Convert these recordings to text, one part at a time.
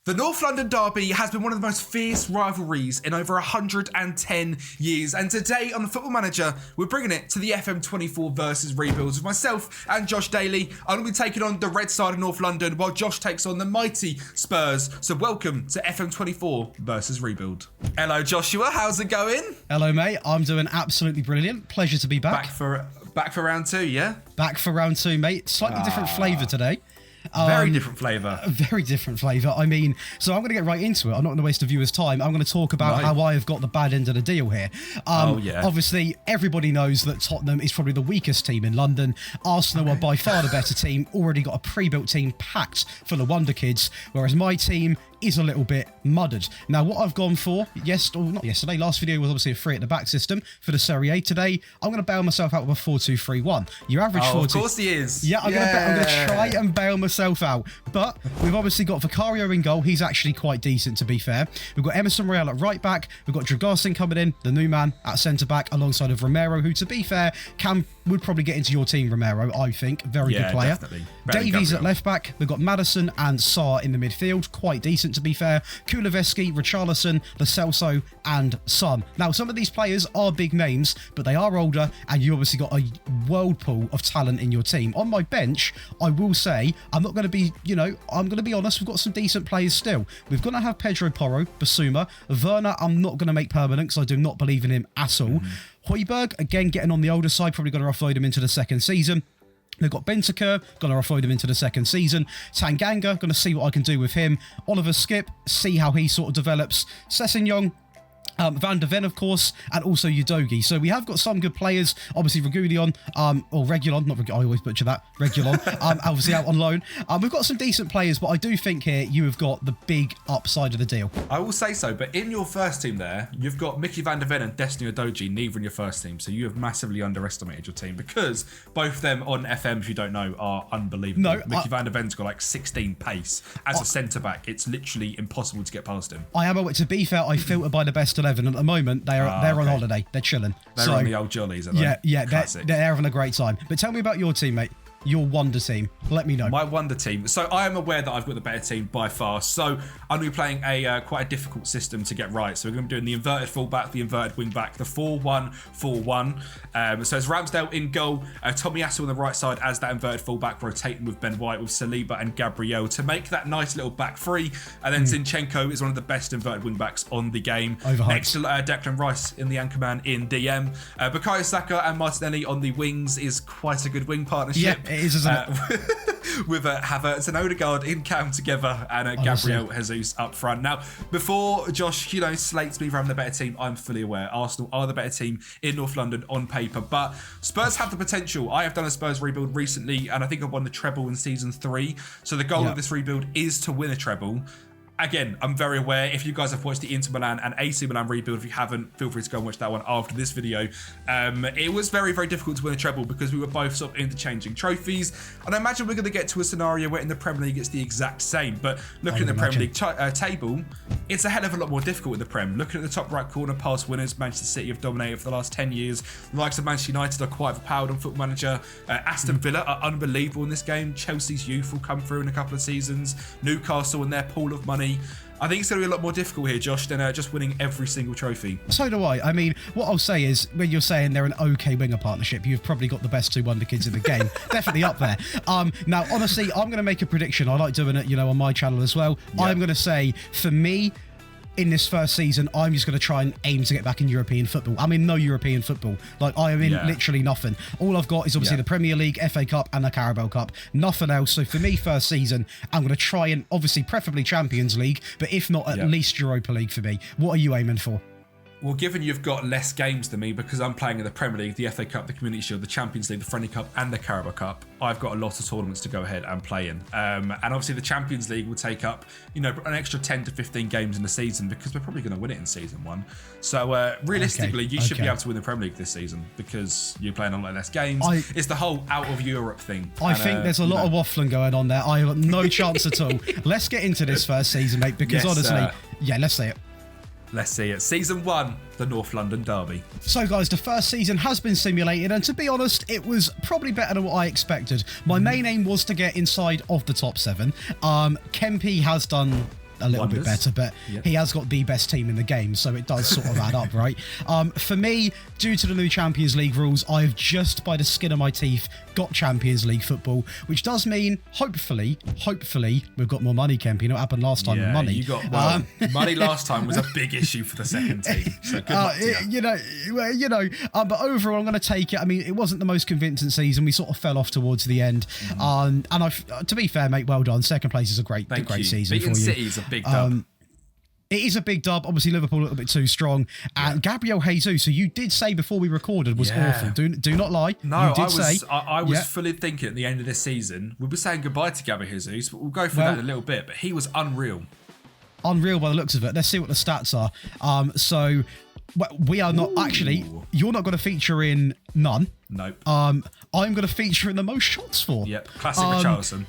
The North London derby has been one of the most fierce rivalries in over 110 years, and today on the Football Manager, we're bringing it to the FM24 versus Rebuilds with myself and JoshDaly. I'm going to be taking on the red side of North London, while Josh takes on the mighty Spurs. So welcome to FM24 versus Rebuild. Hello, Joshua. How's it going? Hello, mate. I'm doing absolutely brilliant. Pleasure to be back. Back for round two, yeah? Back for round two, mate. Slightly different flavour today. Very different flavour. Very different flavour. I mean, so I'm going to get right into it. I'm not going to waste the viewers' time. I'm going to talk about how I have got the bad end of the deal here. Obviously, everybody knows that Tottenham is probably the weakest team in London. Arsenal are by far the better team. Already got a pre-built team packed full of wonder kids, whereas my team is a little bit muddied. Now, what I've gone for, not yesterday, last video was obviously a 3 at the back system for the Serie A. Today, I'm going to bail myself out with a 4-2-3-1. Your average 4-2. Of course he is. Yeah, I'm going to try and bail myself out. But we've obviously got Vicario in goal. He's actually quite decent, to be fair. We've got Emerson Royal at right back. We've got Dragarsin coming in, the new man, at centre back, alongside of Romero, who, to be fair, would probably get into your team, Romero, I think. Very good player. Definitely. Davies at left back. We've got Maddison and Sarr in the midfield. Quite decent, to be fair. Kuleveski, Richarlison, Lo Celso, and Son. Now, some of these players are big names, but they are older, and you obviously got a whirlpool of talent in your team. On my bench, I will say, I'm not going to be, I'm going to be honest, we've got some decent players still. We're going to have Pedro Porro, Basuma. Werner, I'm not going to make permanent because I do not believe in him at all. Højbjerg, again, getting on the older side, probably going to offload him into the second season. They've got Bentancur, going to offload him into the second season. Tanganga, going to see what I can do with him. Oliver Skip, see how he sort of develops. Sessegnon, Van der Ven, of course, and also Udogie. So we have got some good players. Obviously, Regulon, or Regulon, not Regulon, I always butcher that. Regulon, obviously out on loan. We've got some decent players, but I do think here you have got the big upside of the deal. I will say so, but in your first team there, you've got Mickey Van der Ven and Destiny Udogie, neither in your first team. So you have massively underestimated your team because both of them on FM, if you don't know, are unbelievable. No, Mickey Van der Ven's got like 16 pace. As a centre-back, it's literally impossible to get past him. I am, to be fair, I filter by the best 11. At the moment, they're on holiday. They're chilling. They're on the old jollies, aren't they? Yeah, they're having a great time. But tell me about your teammate. Your wonder team. Let me know. My wonder team. So I am aware that I've got the better team by far. So I'm going to be playing quite a difficult system to get right. So we're going to be doing the inverted fullback, the inverted wingback, the 4-1-4-1. So it's Ramsdale in goal, Tomiyasu on the right side as that inverted fullback, rotating with Ben White, with Saliba and Gabriel to make that nice little back three. And then Zinchenko is one of the best inverted wingbacks on the game. Overhyped. Next to Declan Rice in the anchorman in DM. Bukayo Saka and Martinelli on the wings is quite a good wing partnership. Yeah. It is, isn't it? With Havertz and Odegaard in cam together and Gabriel Jesus up front. Now, before Josh, slates me for having the better team, I'm fully aware Arsenal are the better team in North London on paper, but Spurs have the potential. I have done a Spurs rebuild recently, and I think I've won the treble in season 3. So the goal of this rebuild is to win a treble. Again, I'm very aware. If you guys have watched the Inter Milan and AC Milan rebuild, if you haven't, feel free to go and watch that one after this video. It was very, very difficult to win a treble because we were both sort of interchanging trophies. And I imagine we're going to get to a scenario where in the Premier League it's the exact same. But looking at the Premier League table, it's a hell of a lot more difficult in the Prem. Looking at the top right corner, past winners, Manchester City have dominated for the last 10 years. The likes of Manchester United are quite overpowered on Football Manager. Aston Villa are unbelievable in this game. Chelsea's youth will come through in a couple of seasons. Newcastle and their pool of money. I think it's going to be a lot more difficult here, Josh, than just winning every single trophy. So do I. I mean, what I'll say is, when you're saying they're an okay winger partnership, you've probably got the best 2 wonder kids in the game. Definitely up there. Now, honestly, I'm going to make a prediction. I like doing it, on my channel as well. Yeah. I'm going to say, for me, in this first season, I'm just going to try and aim to get back in European football. I'm in no European football. Like, I am in literally nothing. All I've got is obviously the Premier League, FA Cup, and the Carabao Cup. Nothing else. So for me, first season, I'm going to try and, obviously, preferably Champions League, but if not, at least Europa League for me. What are you aiming for? Well, given you've got less games than me, because I'm playing in the Premier League, the FA Cup, the Community Shield, the Champions League, the Friendly Cup, and the Carabao Cup, I've got a lot of tournaments to go ahead and play in. And obviously the Champions League will take up, an extra 10 to 15 games in the season because we're probably going to win it in season 1. So realistically, you should be able to win the Premier League this season because you're playing a lot less games. It's the whole out of Europe thing. I think there's a lot of waffling going on there. I have no chance at all. Let's get into this first season, mate, because honestly, let's see it. Let's see it. Season 1, the North London derby. So guys, the first season has been simulated, and to be honest, it was probably better than what I expected. My main aim was to get inside of the top 7. Kempi has done a little bit better, but he has got the best team in the game, so it does sort of add up, right? For me, due to the new Champions League rules, I've just by the skin of my teeth got Champions League football, which does mean hopefully we've got more money, Kemp. You know what happened last time with money? You got money last time was a big issue for the second team. So good luck to you. But overall, I'm going to take it. I mean, it wasn't the most convincing season. We sort of fell off towards the end. And to be fair, mate, well done. Second place is a great season Beating for you. City is a big dub. It is a big dub. Obviously, Liverpool a little bit too strong. And Gabriel Jesus, who you did say before we recorded was awful. Do not lie. No, you did I was fully thinking at the end of this season, we'll be saying goodbye to Gabriel Jesus, but we'll go through that in a little bit. But he was unreal. Unreal by the looks of it. Let's see what the stats are. So we are not actually. You're not going to feature in none. Nope. I'm going to feature in the most shots for. Yep. Classic Richarlison.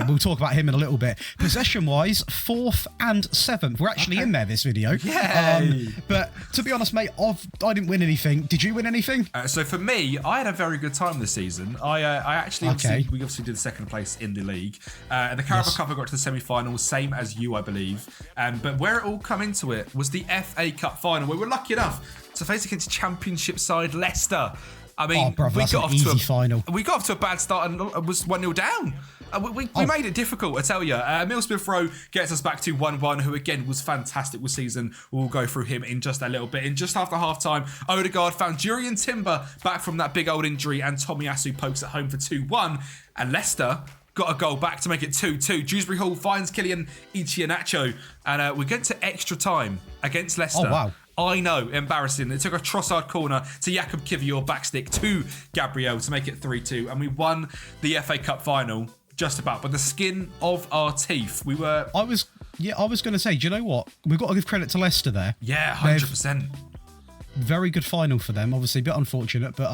We'll talk about him in a little bit. Possession-wise, 4th and 7th. We're actually in there this video. Yay! But to be honest, mate, I didn't win anything. Did you win anything? So for me, I had a very good time this season. I actually we obviously did second place in the league. And the Carabao Cup, I got to the semi-finals, same as you, I believe. But where it all come into it was the FA Cup final, where we're lucky enough to face against Championship side Leicester. I mean, we got off to a bad start and it was 1-0 down. We made it difficult, I tell you. Emile Smith-Rowe gets us back to 1-1, who again was fantastic this season. We'll go through him in just a little bit. In just after half-time, Odegaard found Jurriën Timber back from that big old injury, and Tomiyasu pokes it home for 2-1. And Leicester got a goal back to make it 2-2. Dewsbury Hall finds Kylian Iheanacho, and we get to extra time against Leicester. Oh, wow. I know, embarrassing. It took a Trossard corner to Jakub Kivior, backstick to Gabriel to make it 3-2, and we won the FA Cup final just about by the skin of our teeth. I was going to say, do you know what? We've got to give credit to Leicester there. Yeah, 100%. Very good final for them. Obviously, a bit unfortunate, but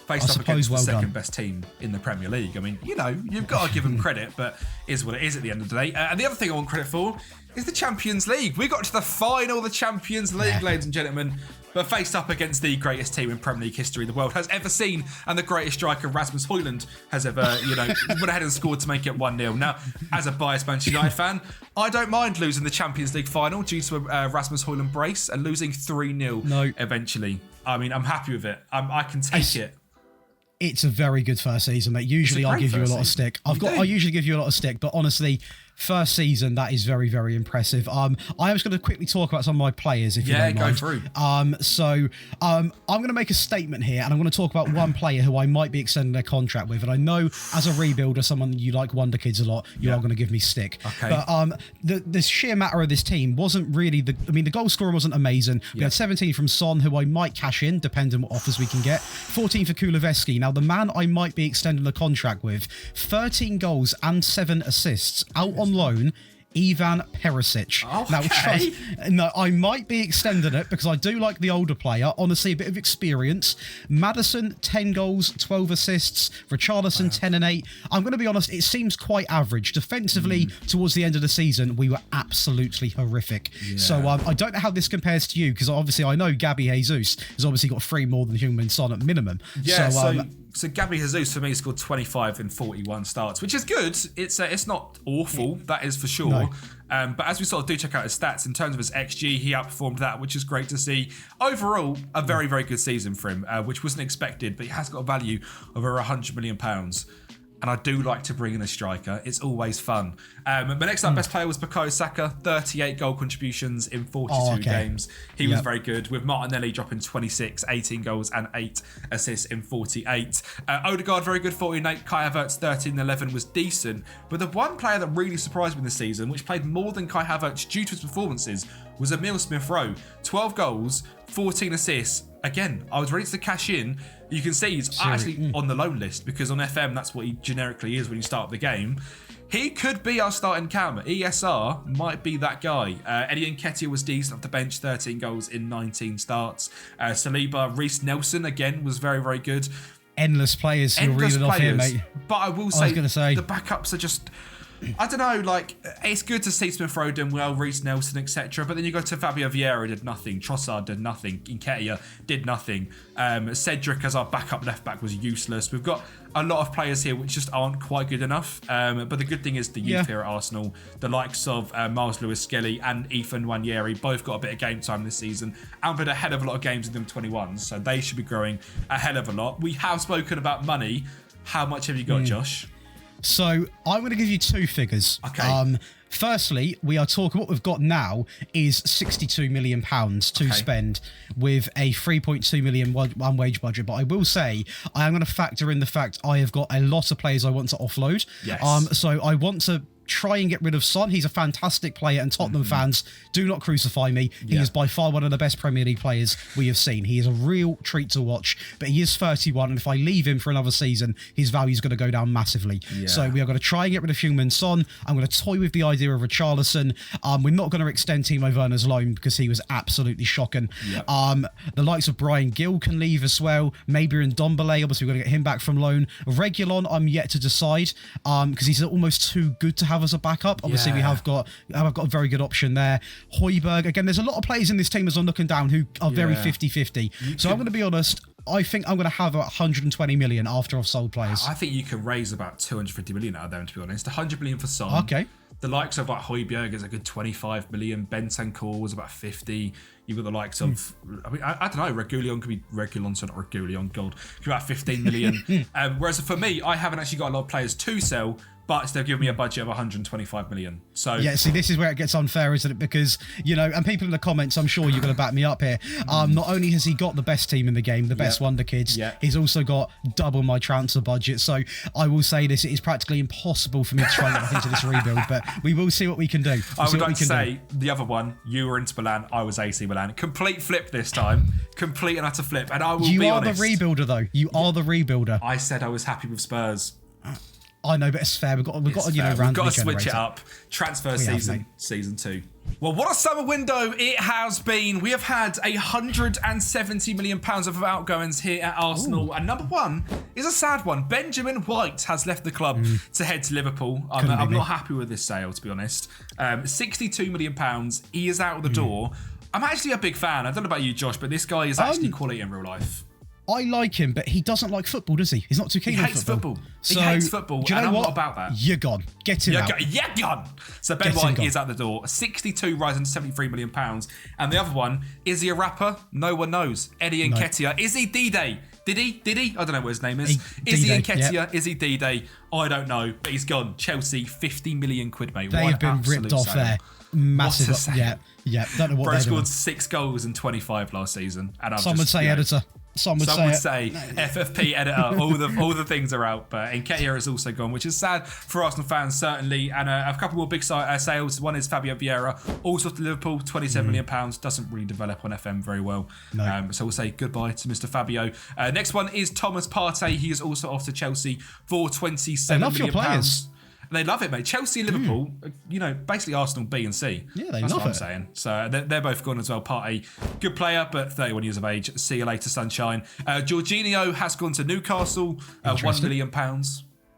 faced up against the second best team in the Premier League. I mean, you've got to give them credit, but it is what it is at the end of the day. And the other thing I want credit for is the Champions League. We got to the final of the Champions League, ladies and gentlemen, but faced up against the greatest team in Premier League history the world has ever seen, and the greatest striker Rasmus Højlund has ever, went ahead and scored to make it 1-0. Now, as a biased Manchester United fan, I don't mind losing the Champions League final due to a Rasmus Højlund brace and losing 3-0 eventually. I mean, I'm happy with it. I can take it. It's a very good first season, mate. Usually I give you a lot of stick. I usually give you a lot of stick, but honestly, first season, that is very, very impressive. I am just going to quickly talk about some of my players, if you don't mind. Yeah, go through. I'm going to make a statement here, and I'm going to talk about one player who I might be extending their contract with. And I know, as a rebuilder, someone you like Wonder Kids a lot, you are going to give me stick. Okay. But the sheer matter of this team wasn't really the goal scoring wasn't amazing. We had 17 from Son, who I might cash in, depending on what offers we can get. 14 for Kulusevski. Now, the man I might be extending the contract with, 13 goals and 7 assists, out on loan, Ivan Perisic. Okay. Now, I might be extending it because I do like the older player. Honestly, a bit of experience. Maddison, 10 goals, 12 assists. Richarlison, 10 and 8. I'm going to be honest, it seems quite average. Defensively, towards the end of the season, we were absolutely horrific. Yeah. So I don't know how this compares to you, because obviously I know Gabby Jesus has obviously got 3 more than Heung-min Son at minimum. Yeah, so Gabby Jesus for me scored 25 in 41 starts, which is good. It's not awful, that is for sure. No. But as we sort of do check out his stats, in terms of his XG, he outperformed that, which is great to see. Overall, a very, very good season for him, which wasn't expected, but he has got a value of over £100 million. And I do like to bring in a striker. It's always fun. But next up, best player was Bukayo Saka, 38 goal contributions in 42 games. He was very good, with Martinelli dropping 26, 18 goals and 8 assists in 48. Odegaard, very good, 48. Kai Havertz, 13, 11 was decent. But the one player that really surprised me this season, which played more than Kai Havertz due to his performances, was Emile Smith-Rowe. 12 goals, 14 assists. Again, I was ready to cash in. You can see he's actually on the loan list, because on FM, that's what he generically is when you start the game. He could be our starting cam. ESR might be that guy. Eddie Nketiah was decent off the bench, 13 goals in 19 starts. Saliba, Reece Nelson, again, was very, very good. Endless players you're reading off here, mate. But I will say, the backups are just... I don't know, like, it's good to see Smith Rowe doing well, Reece Nelson, etc. But then you go to Fabio Vieira, did nothing. Trossard did nothing. Nketiah did nothing. Cedric as our backup left back was useless. We've got a lot of players here which just aren't quite good enough. But the good thing is the youth here at Arsenal, the likes of Miles Lewis-Skelly and Ethan Nwaneri, both got a bit of game time this season and played a hell of a lot of games in them 21s. So they should be growing a hell of a lot. We have spoken about money. How much have you got, Josh? So I'm going to give you two figures. Okay. Firstly, we are talking, what we've got now is £62 million to spend with a 3.2 million one wage budget. But I will say, I am going to factor in the fact I have got a lot of players I want to offload. Yes. So I want to try and get rid of Son. He's a fantastic player, and Tottenham fans, do not crucify me. He is by far one of the best Premier League players we have seen. He is a real treat to watch, but he is 31, and if I leave him for another season, his value is going to go down massively. So we are going to try and get rid of Heung-min Son. I'm going to toy with the idea of Richarlison. We're not going to extend Timo Werner's loan because he was absolutely shocking. The likes of Brian Gill can leave as well. Maybe in Ndombele, obviously we're going to get him back from loan. Reguilon, I'm yet to decide because he's almost too good to have as a backup. Obviously, I've got a very good option there. Højbjerg, again, there's a lot of players in this team as I'm looking down who are very 50-50. So I'm going to be honest, I think I'm going to have 120 million after I've sold players. I think you can raise about 250 million out of them, to be honest. 100 million for Son. Okay. The likes of like Højbjerg is a good 25 million. Bentancur was about 50. You've got the likes of, I mean, I don't know, Reguilon could be, Reguilon, so not Reguilon, God, could be about 15 million. Whereas for me, I haven't actually got a lot of players to sell, but they've given me a budget of 125 million. So yeah, see, this is where it gets unfair, isn't it? Because, you know, and people in the comments, I'm sure you're going to back me up here. Not only has he got the best team in the game, the best Wonder Kids, he's also got double my transfer budget. So I will say this, it is practically impossible for me to try and get into this rebuild, but we will see what we can do. I would like to say, the other one, you were into Milan, I was AC Milan. Complete flip this time. Complete and utter flip. And I will be honest. You are the rebuilder, though. You are the rebuilder. I said I was happy with Spurs. I know, but it's fair. We've got to switch it up. Transfer season 2. Well, what a summer window it has been. We have had 170 million pounds of outgoings here at Arsenal. And number one is a sad one. Benjamin White has left the club to head to Liverpool. I'm not happy with this sale, to be honest. 62 million pounds. He is out the door. I'm actually a big fan. I don't know about you, Josh, but this guy is actually quality in real life. I like him, but he doesn't like football, does he? He's not too keen on football. He hates football. Do you know and I'm what? not about that. You're gone. Get him out. You're gone. So Ben White is out the door. 62 rising to 73 million pounds. And the other one, is he a rapper? No one knows. Eddie Nketiah. Is he D-Day? Did he? I don't know what his name is. Is he Nketiah? Yep. Is he D-Day? I don't know. But he's gone. Chelsea, 50 million quid, mate. They've been ripped off there. Massive. Yeah. Don't know what Bro scored 6 goals in 25 last season. And Some would say editor. Some would say FFP editor. all the things are out, but Nketiah is also gone, which is sad for Arsenal fans certainly. And a couple more big sales. One is Fabio Vieira, also to Liverpool, 27 million pounds. Doesn't really develop on FM very well. No. So we'll say goodbye to Mr. Fabio. Next one is Thomas Partey. He is also off to Chelsea for 27 million pounds. They love it, mate. Chelsea and Liverpool, you know, basically Arsenal B and C. Yeah, That's what I'm saying. So they're both gone as well. Partey, good player, but 31 years of age. See you later, sunshine. Jorginho has gone to Newcastle, £1 million.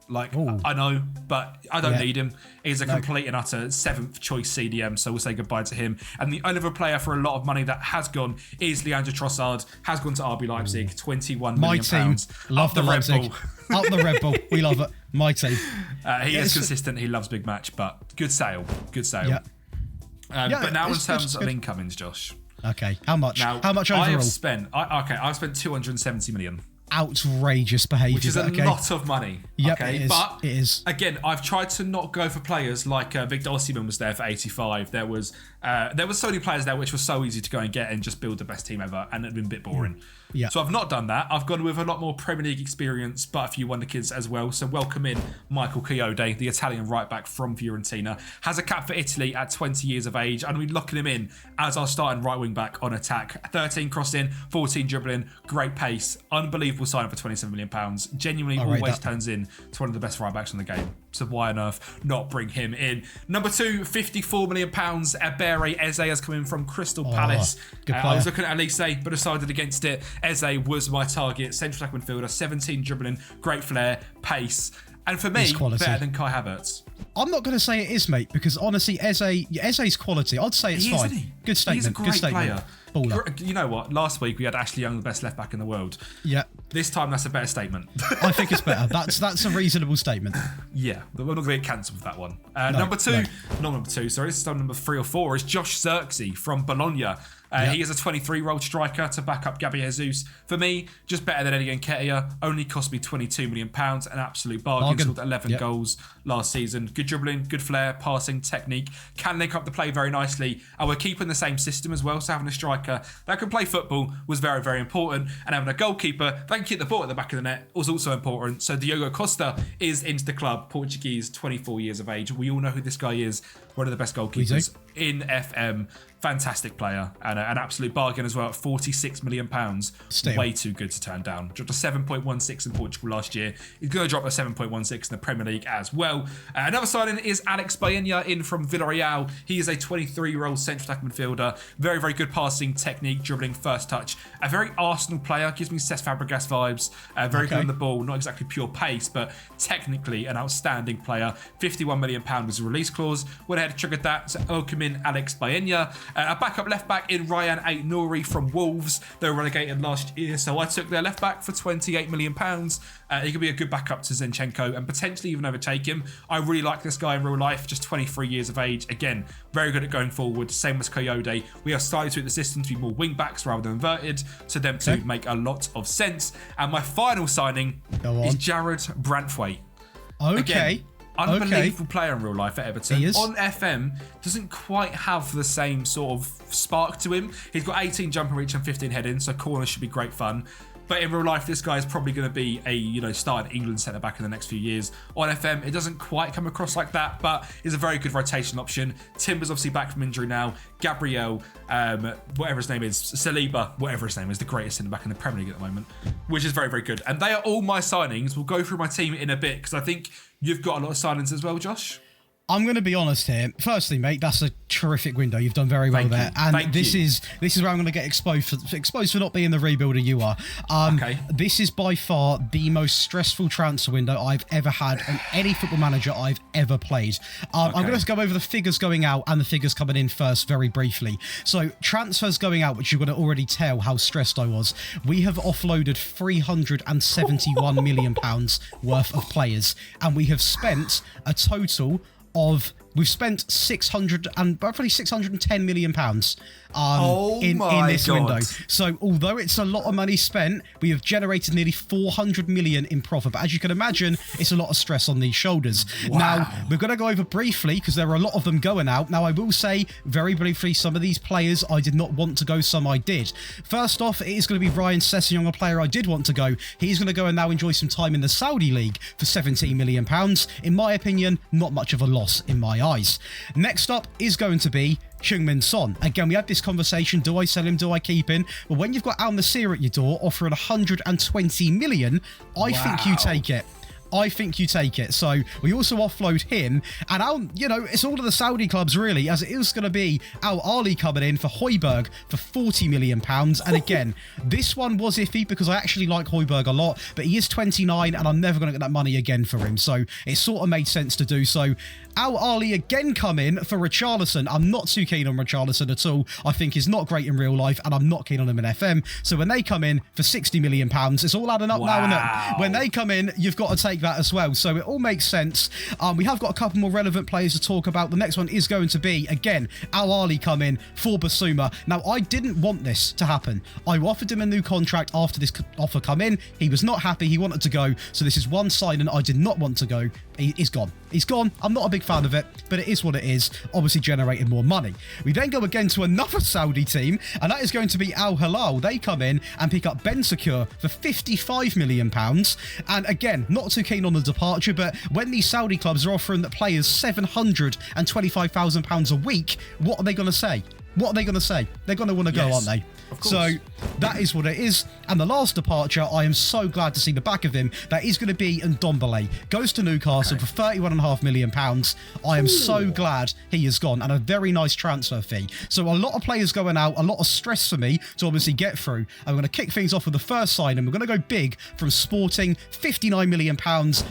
Like, I know, but I don't need him. He's a complete and utter 7th choice CDM, so we'll say goodbye to him. And the only other player for a lot of money that has gone is Leandro Trossard, has gone to RB Leipzig, £21 million. My team, love the Red Bull. Up the Red Bull, we love it. My team. He is consistent, he loves big match, but good sale. Yeah. But now in terms of incomings, Josh. Okay, how much? How much overall? I've spent 270 million. Outrageous behaviour. Which is a lot of money. Yep, it is. But it is. Again, I've tried to not go for players like Victor Osimhen was there for 85. There was so many players there which were so easy to go and get and just build the best team ever, and it'd been a bit boring. Yeah. So I've not done that. I've gone with a lot more Premier League experience, but a few wonder kids as well. So welcome in Michael Chiodi, the Italian right back from Fiorentina. Has a cap for Italy at 20 years of age, and we're locking him in as our starting right wing back on attack. 13 crossing, 14 dribbling, great pace, unbelievable signing for £27 million. Genuinely always turns in to one of the best right backs in the game. So why on earth not bring him in? Number 2, £54 million. Ebere Eze has come in from Crystal Palace. I was looking at Elise, but decided against it. Eze was my target. Central attack midfielder, 17 dribbling, great flair, pace. And for me, better than Kai Havertz. I'm not going to say it is, mate, because honestly, Eze's quality, I'd say it's fine. Isn't he? Good statement. He's a great player. Baller. You know what? Last week we had Ashley Young, the best left back in the world. Yeah. This time that's a better statement. I think it's better. That's a reasonable statement. Yeah, we're not going to get cancelled with that one. Number 2, not number 2, sorry, this is number 3 or 4, is JoshDaly from Bologna. He is a 23-year-old striker to back up Kempi Jesus. For me, just better than Eddie Nketiah. Only cost me £22 million. An absolute bargain. Scored 11 goals last season. Good dribbling, good flair, passing, technique. Can link up the play very nicely. And we're keeping the same system as well. So having a striker that can play football was very, very important. And having a goalkeeper that can keep the ball at the back of the net was also important. So Diogo Costa is into the club. Portuguese, 24 years of age. We all know who this guy is. One of the best goalkeepers in FM. Fantastic player and an absolute bargain as well at £46 million. Way too good to turn down. Dropped a 7.16 in Portugal last year. He's going to drop a 7.16 in the Premier League as well. Another signing is Alex Baena in from Villarreal. He is a 23-year-old central attack midfielder. Very, very good passing, technique, dribbling, first touch. A very Arsenal player. Gives me Cesc Fabregas vibes. Very good on the ball. Not exactly pure pace, but technically an outstanding player. £51 million was a release clause. Went ahead and triggered that. So welcome in Alex Baena. A backup left back in Ryan Ait-Nouri from Wolves. They were relegated last year, so I took their left back for £28 million. He could be a good backup to Zinchenko and potentially even overtake him. I really like this guy in real life, just 23 years of age. Again, very good at going forward, same as Coyote. We are starting to tweak the system to be more wing backs rather than inverted, so them two make a lot of sense. And my final signing is Jared Branthwaite. Again, unbelievable player in real life at Everton. On FM, doesn't quite have the same sort of spark to him. He's got 18 jump and reach and 15 head in, so corners should be great fun. But in real life, this guy is probably going to be a starting England centre back in the next few years. On FM, it doesn't quite come across like that, but is a very good rotation option. Timber's obviously back from injury now. Gabriel, whatever his name is, Saliba, whatever his name is, the greatest centre back in the Premier League at the moment, which is very, very good. And they are all my signings. We'll go through my team in a bit because I think you've got a lot of signings as well, Josh. I'm going to be honest here. Firstly, mate, that's a terrific window. You've done very well there. And this is where I'm going to get exposed for not being the rebuilder you are. This is by far the most stressful transfer window I've ever had on any football manager I've ever played. I'm going to go over the figures going out and the figures coming in first very briefly. So transfers going out, which you're going to already tell how stressed I was. We have offloaded £371 million worth of players, and we have spent a total of roughly £610 million in this window. So although it's a lot of money spent, we have generated nearly 400 million in profit. But as you can imagine, it's a lot of stress on these shoulders. Wow. Now, we're going to go over briefly because there are a lot of them going out. Now, I will say very briefly, some of these players I did not want to go, some I did. First off, it is going to be Ryan Sessegnon, a player I did want to go. He's going to go and now enjoy some time in the Saudi League for £17 million. In my opinion, not much of a loss in my eyes. Next up is going to be Heung-min Son. Again, we had this conversation, do I sell him, do I keep him? But when you've got Al Nassr at your door offering 120 million, I think you take it. I think you take it. So we also offload him, and it's all of the Saudi clubs really, as it is going to be Al Ahly coming in for Højbjerg for £40 million. And again, this one was iffy because I actually like Højbjerg a lot, but he is 29 and I'm never going to get that money again for him. So it sort of made sense to do so. Al Ahly again come in for Richarlison. I'm not too keen on Richarlison at all. I think he's not great in real life, and I'm not keen on him in FM. So when they come in for £60 million, it's all adding up now, isn't it? When they come in, you've got to take that as well. So it all makes sense. We have got a couple more relevant players to talk about. The next one is going to be, again, Al Ahly come in for Basuma. Now, I didn't want this to happen. I offered him a new contract after this offer come in. He was not happy. He wanted to go. So this is one signing I did not want to go. He's gone. He's gone. I'm not a big fan of it, but it is what it is. Obviously generating more money. We then go again to another Saudi team, and that is going to be Al Hilal. They come in and pick up Ben Secure for £55 million. And again, not too keen on the departure, but when these Saudi clubs are offering the players £725,000 a week, what are they going to say? What are they going to say? They're going to want to go, aren't they? Of course. So that is what it is. And the last departure, I am so glad to see the back of him. That is going to be Ndombele. Goes to Newcastle for £31.5 million. I am so glad he is gone, and a very nice transfer fee. So a lot of players going out, a lot of stress for me to obviously get through. I'm going to kick things off with the first sign, and we're going to go big from Sporting, £59 million.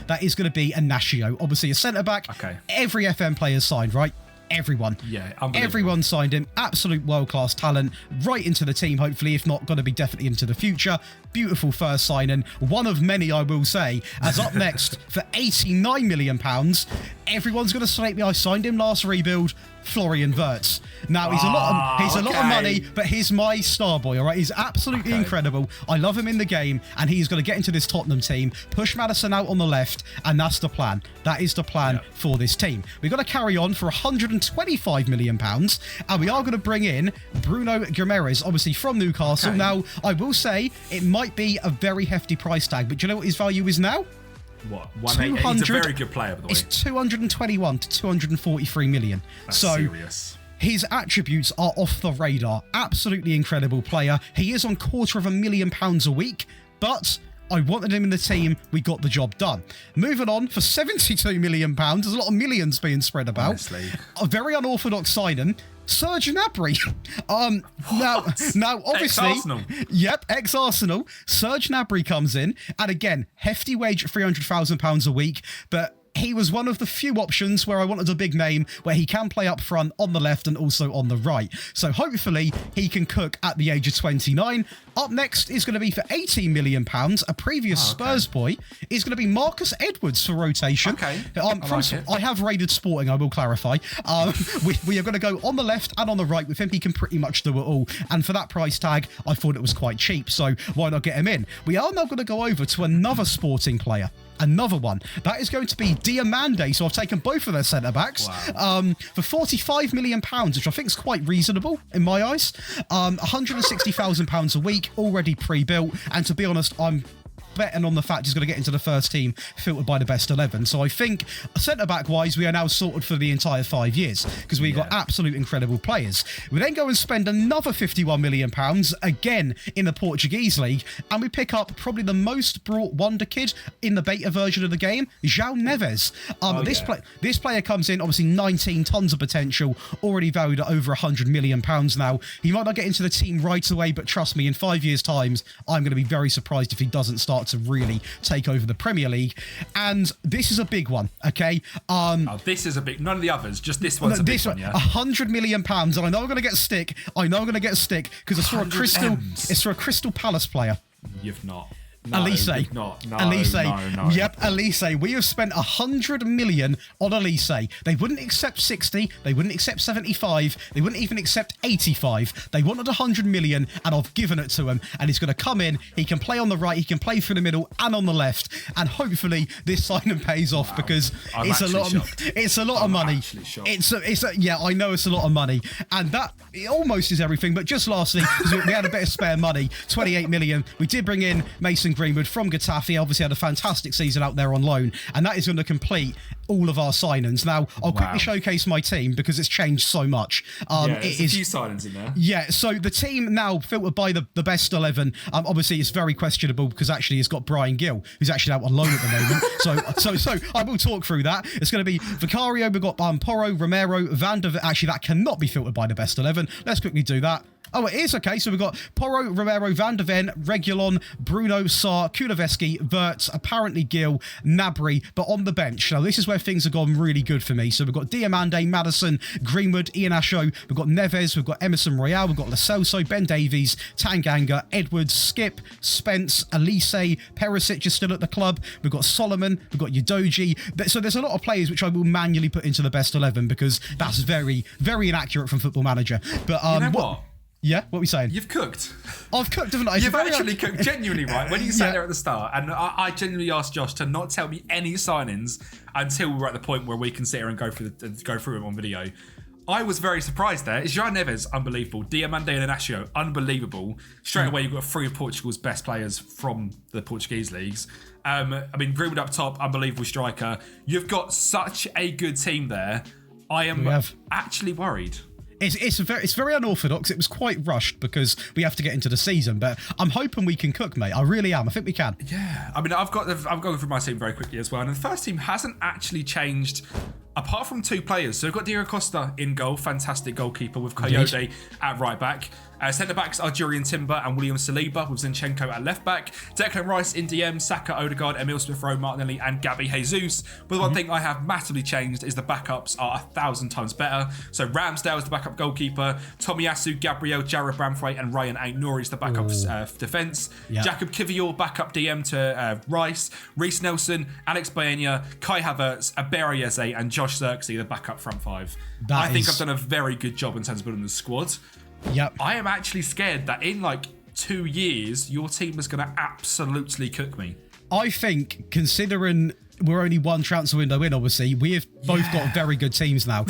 That is going to be Inacio. Obviously a centre-back. Okay. Every FM player signed, right? Everyone. Yeah, everyone signed him. Absolute world-class talent. Right into the team, hopefully. If not, going to be definitely into the future. Beautiful first signing. One of many, I will say. As up next, for £89 million, everyone's going to slate me. I signed him last rebuild. Florian Wirtz. Now, he's a lot of money, but he's my star boy, all right? He's absolutely incredible. I love him in the game, and he's going to get into this Tottenham team, push Maddison out on the left, and that's the plan. That is the plan for this team. We've got to carry on for £125 million, and we are going to bring in Bruno Guimaraes, obviously from Newcastle. Now, I will say it might be a very hefty price tag, but do you know what his value is now? What? 180. He's a very good player, by the way. It's 221 to 243 million. That's serious. His attributes are off the radar. Absolutely incredible player. He is on £250,000 a week, but I wanted him in the team. We got the job done. Moving on for £72 million. There's a lot of millions being spread about. Honestly. A very unorthodox signing. Serge Gnabry. Now, obviously, Ex-Arsenal. Yep, ex-Arsenal. Serge Gnabry comes in, and again, hefty wage at £300,000 a week, but he was one of the few options where I wanted a big name where he can play up front, on the left, and also on the right. So hopefully he can cook at the age of 29. Up next is going to be for £18 million. A previous Spurs boy is going to be Marcus Edwards for rotation. Okay. I have raided Sporting, I will clarify. We are going to go on the left and on the right with him. He can pretty much do it all. And for that price tag, I thought it was quite cheap. So why not get him in? We are now going to go over to another Sporting player. Another one. That is going to be Diamande. So I've taken both of their centre-backs for £45 million, which I think is quite reasonable in my eyes. £160,000 a week, already pre-built. And to be honest, I'm betting on the fact he's going to get into the first team filtered by the best 11. So I think centre-back wise, we are now sorted for the entire 5 years because we've got absolute incredible players. We then go and spend another £51 million again in the Portuguese league, and we pick up probably the most brought wonder kid in the beta version of the game, João Neves. This player comes in, obviously 19 tons of potential, already valued at over £100 million now. He might not get into the team right away, but trust me, in 5 years' time, I'm going to be very surprised if he doesn't start to really take over the Premier League. And this is a big one, okay? This is a big... None of the others, just this one's a big one, yeah? £100 million, and I know I'm going to get stick. Because it's for a Crystal Palace player. You've not. No, Elise. No. Yep, Elise. We have spent 100 million on Elise. They wouldn't accept 60. They wouldn't accept 75. They wouldn't even accept 85. They wanted 100 million, and I've given it to him. And he's going to come in. He can play on the right. He can play through the middle and on the left. And hopefully this signing pays off because it's a lot of money. I know it's a lot of money, and that it almost is everything. But just lastly, we had a bit of spare money, 28 million. We did bring in Mason Greenwood from Getafe, obviously had a fantastic season out there on loan, and that is going to complete all of our signings. Now, I'll quickly showcase my team because it's changed so much. There's a few signings in there. Yeah, so the team now filtered by the best 11. Obviously, it's very questionable because actually it's got Brian Gill, who's actually out on loan at the moment. So I will talk through that. It's going to be Vicario, we've got Porro, Romero, Van der... Actually, that cannot be filtered by the best 11. Let's quickly do that. Oh, it is? Okay, so we've got Porro, Romero, Van der Ven, Reguilon, Bruno, Sarr, Kuleveski, Wirtz, apparently Gill, Gnabry, but on the bench. Now, this is where things have gone really good for me. So we've got Diamande, Maddison, Greenwood, Ian Asho, we've got Neves, we've got Emerson Royale, we've got Lo Celso, Ben Davies, Tanganga, Edwards, Skip, Spence, Elise, Perisic is still at the club. We've got Solomon, we've got Udoji. So there's a lot of players which I will manually put into the best 11 because that's very, very inaccurate from Football Manager. But you know what? Yeah, what are we saying? You've cooked. I've cooked, haven't I? You've actually cooked, genuinely, right? When you sat there at the start, and I genuinely asked Josh to not tell me any signings until we're at the point where we can sit here and go through them on video. I was very surprised there. João Neves, unbelievable. Diamande and Inacio, unbelievable. Straight away, you've got three of Portugal's best players from the Portuguese leagues. Greenwood up top, unbelievable striker. You've got such a good team there. I am actually worried. It's very unorthodox. It was quite rushed because we have to get into the season, but I'm hoping we can cook, mate. I really am. I think we can. Yeah, I mean, I'm going through my team very quickly as well, and the first team hasn't actually changed apart from 2 players. So we've got Diego Costa in goal, fantastic goalkeeper with Coyote at right back. Centre backs are Jurriën Timber and William Saliba with Zinchenko at left back. Declan Rice in DM, Saka, Odegaard, Emil Smith-Rowe, Martinelli and Gabby Jesus. But the one thing I have massively changed is the backups are 1,000 times better. So Ramsdale is the backup goalkeeper, Tomiyasu, Gabriel, Jared Bramthwaite and Ryan Ait-Nouri is the backup defence. Yep. Jacob Kivior, backup DM to Rice, Reece Nelson, Alex Baena, Kai Havertz, Abera Eze and Josh Zirkzee, the backup front 5. I think I've done a very good job in terms of building the squad. Yep. I am actually scared that in like 2 years, your team is going to absolutely cook me. I think, considering we're only 1 transfer window in, obviously, we have both got very good teams now.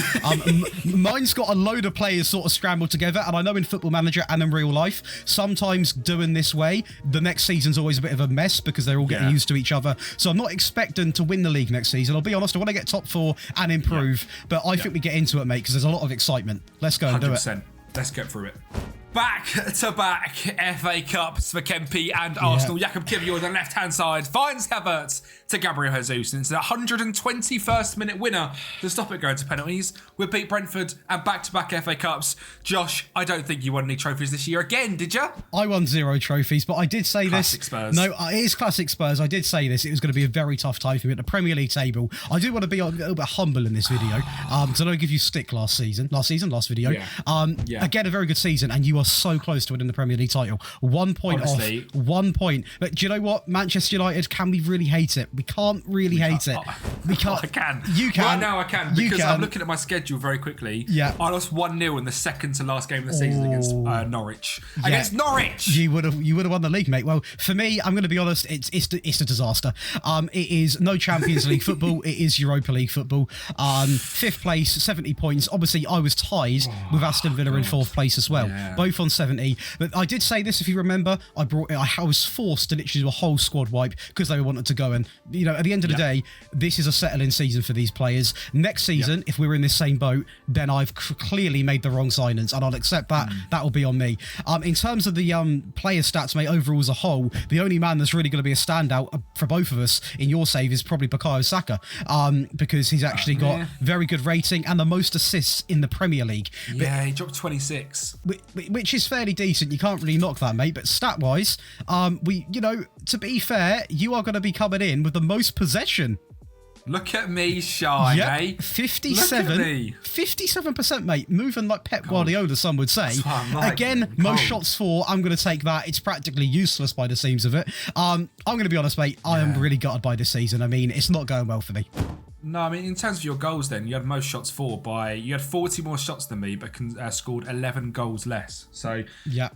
Mine's got a load of players sort of scrambled together, and I know in Football Manager and in real life, sometimes doing this way, the next season's always a bit of a mess because they're all getting used to each other. So I'm not expecting to win the league next season. I'll be honest, I want to get top 4 and improve, but I think we get into it, mate, because there's a lot of excitement. Let's go and do it. Let's get through it. Back-to-back FA Cups for Kempi and Arsenal. Jacob Kivior on the left-hand side finds Havertz to Gabriel Jesus. And it's the 121st minute winner to stop it going to penalties. We beat Brentford and back-to-back FA Cups. Josh, I don't think you won any trophies this year again, did you? I won 0 trophies, but I did say classic this. Spurs. No, it is classic Spurs. I did say this. It was going to be a very tough time for me at the Premier League table. I do want to be a little bit humble in this video because I don't give you stick last video. Again, a very good season, and you are so close to winning the Premier League title. 1 point Honestly, off. 1 point. But do you know what? Manchester United, can we really hate it? We can't really hate it. We can't. I can. You can. Right now I can because I'm looking at my schedule very quickly. Yeah. I lost 1-0 in the second to last game of the season against Norwich. Against Norwich! You would have won the league, mate. Well, for me, I'm going to be honest, it's a disaster. It is no Champions League football. It is Europa League football. 5th place, 70 points. Obviously, I was tied with Aston Villa in 4th place as well. Both on 70. But I did say this, if you remember, I was forced to literally do a whole squad wipe because they wanted to go. And, you know, at the end of the day, this is a settling season for these players. Next season, if we're in this same boat, then I've clearly made the wrong signings, and I'll accept that. That will be on me. In terms of the player stats, mate, overall as a whole, the only man that's really going to be a standout for both of us in your save is probably Bukayo Saka, because he's actually got very good rating and the most assists in the Premier League. Yeah, he dropped 26. Which is fairly decent. You can't really knock that, mate. But stat-wise, to be fair, you are going to be coming in with the most possession. Look at me shine, eh? 57%, mate. Moving like Pep Guardiola, some would say. Again, most shots for. I'm going to take that. It's practically useless by the seams of it. I'm going to be honest, mate. I am really gutted by this season. I mean, it's not going well for me. No, I mean, in terms of your goals then, you had most shots for you had 40 more shots than me, but scored 11 goals less. So,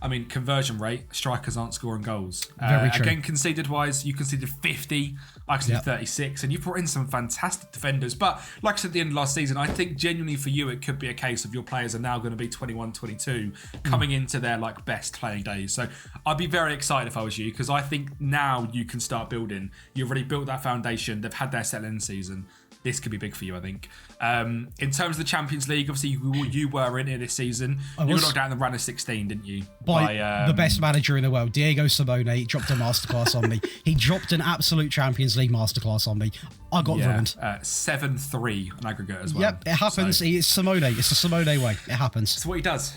I mean, conversion rate, strikers aren't scoring goals. Very true. Again, conceded-wise, you conceded 50, I conceded 36, and you brought in some fantastic defenders. But like I said at the end of last season, I think genuinely for you, it could be a case of your players are now going to be 21, 22, coming into their like best playing days. So I'd be very excited if I was you, because I think now you can start building. You've already built that foundation. They've had their settling season. This could be big for you, I think. In terms of the Champions League, obviously you were in it this season. You were knocked out in the round of 16, didn't you? By the best manager in the world, Diego Simone. He dropped a masterclass on me. He dropped an absolute Champions League masterclass on me. I got ruined. 7-3 on aggregate as well. Yep, it happens. So, it's Simone. It's the Simone way. It happens. It's what he does.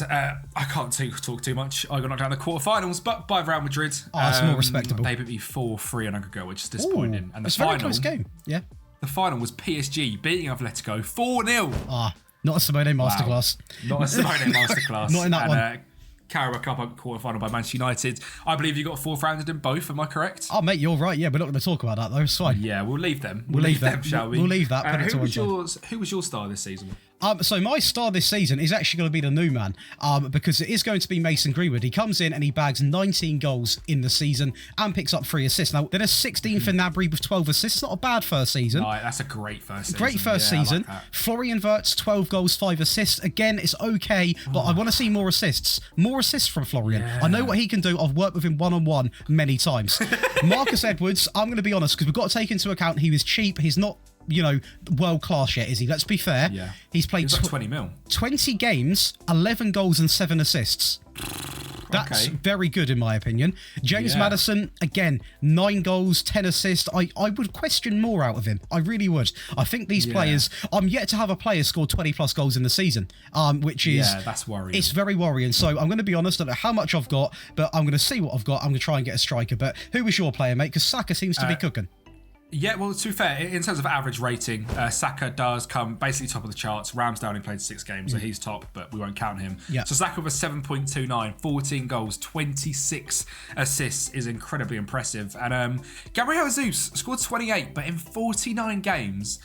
I can't talk too much. I got knocked out in the quarterfinals, but by Real Madrid. It's more respectable. They beat me 4-3 on aggregate, which is disappointing. And it's a very close game. Yeah. The final was PSG beating Atletico 4-0. Not a Simone masterclass. Not a Simone masterclass. Not in that one. Carabao Cup quarter-final by Manchester United. I believe you got 4th rounded in both, am I correct? Oh, mate, you're right. Yeah, we're not going to talk about that, though. It's fine. Yeah, we'll leave them. We'll leave them, shall we? We'll leave that. Who was your star this season? So my star this season is actually going to be the new man, because it is going to be Mason Greenwood. He comes in and he bags 19 goals in the season and picks up 3 assists. Now, then a 16 for Gnabry with 12 assists. Not a bad first season. No, that's a great first season. Great first season. Like Florian Wirtz, 12 goals, 5 assists. Again, it's okay, but I want to see more assists. More assists from Florian. Yeah. I know what he can do. I've worked with him one-on-one many times. Marcus Edwards, I'm going to be honest, because we've got to take into account he was cheap. He's not world class yet, is he? Let's be fair. Yeah. He's played got 20 mil. 20 games, 11 goals and 7 assists. That's very good in my opinion. James Maddison, again, 9 goals, 10 assists. I would question more out of him. I really would. I think these players, I'm yet to have a player score 20 plus goals in the season, which is... Yeah, that's worrying. It's very worrying. So I'm going to be honest, I don't know how much I've got, but I'm going to see what I've got. I'm going to try and get a striker. But who was your player, mate? Because Saka seems to be cooking. Yeah, well, to be fair, in terms of average rating, Saka does come basically top of the charts. Ramsdale only played 6 games, so he's top, but we won't count him. Yeah. So Saka was 7.29, 14 goals, 26 assists is incredibly impressive. And Gabriel Jesus scored 28, but in 49 games...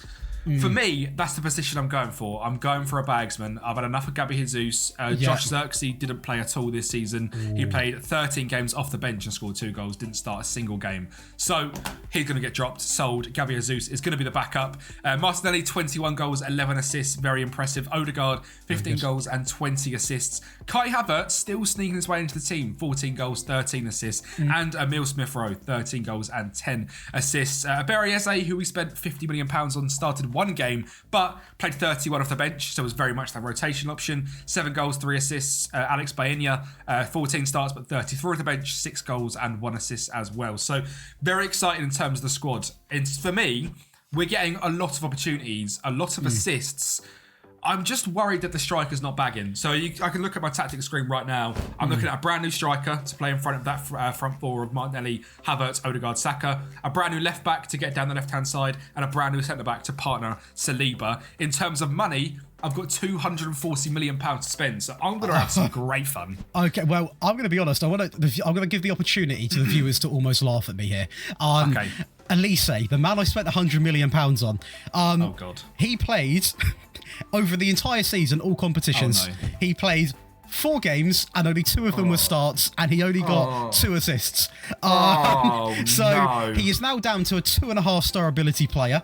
For me, that's the position I'm going for. I'm going for a bagsman. I've had enough of Gabby Jesus. JoshDaly didn't play at all this season. He played 13 games off the bench and scored 2 goals, didn't start a single game. So he's going to get dropped, sold. Gabby Jesus is going to be the backup. Martinelli, 21 goals, 11 assists, very impressive. Odegaard, 15 goals and 20 assists. Kai Havertz still sneaking his way into the team, 14 goals, 13 assists. And Emil Smith-Rowe, 13 goals and 10 assists. Berriese, who we spent £50 million on, started 1 game, but played 31 off the bench, so was very much that rotation option. 7 goals, 3 assists. Alex Baena, 14 starts, but 33 off the bench, 6 goals and 1 assist as well. So very exciting in terms of the squad. And for me, we're getting a lot of opportunities, a lot of assists. I'm just worried that the striker's not bagging. So I can look at my tactics screen right now. I'm looking at a brand new striker to play in front of that front four of Martinelli, Havertz, Odegaard, Saka. A brand new left back to get down the left-hand side. And a brand new centre-back to partner Saliba. In terms of money, I've got £240 million to spend. So I'm going to have some great fun. Okay, well, I'm going to be honest. I'm going to give the opportunity to the viewers to almost laugh at me here. Okay. Elise, the man I spent £100 million on. Oh, God. He played... over the entire season, all competitions, he played 4 games and only 2 of them were starts, and he only got 2 assists. So he is now down to a 2.5-star ability player.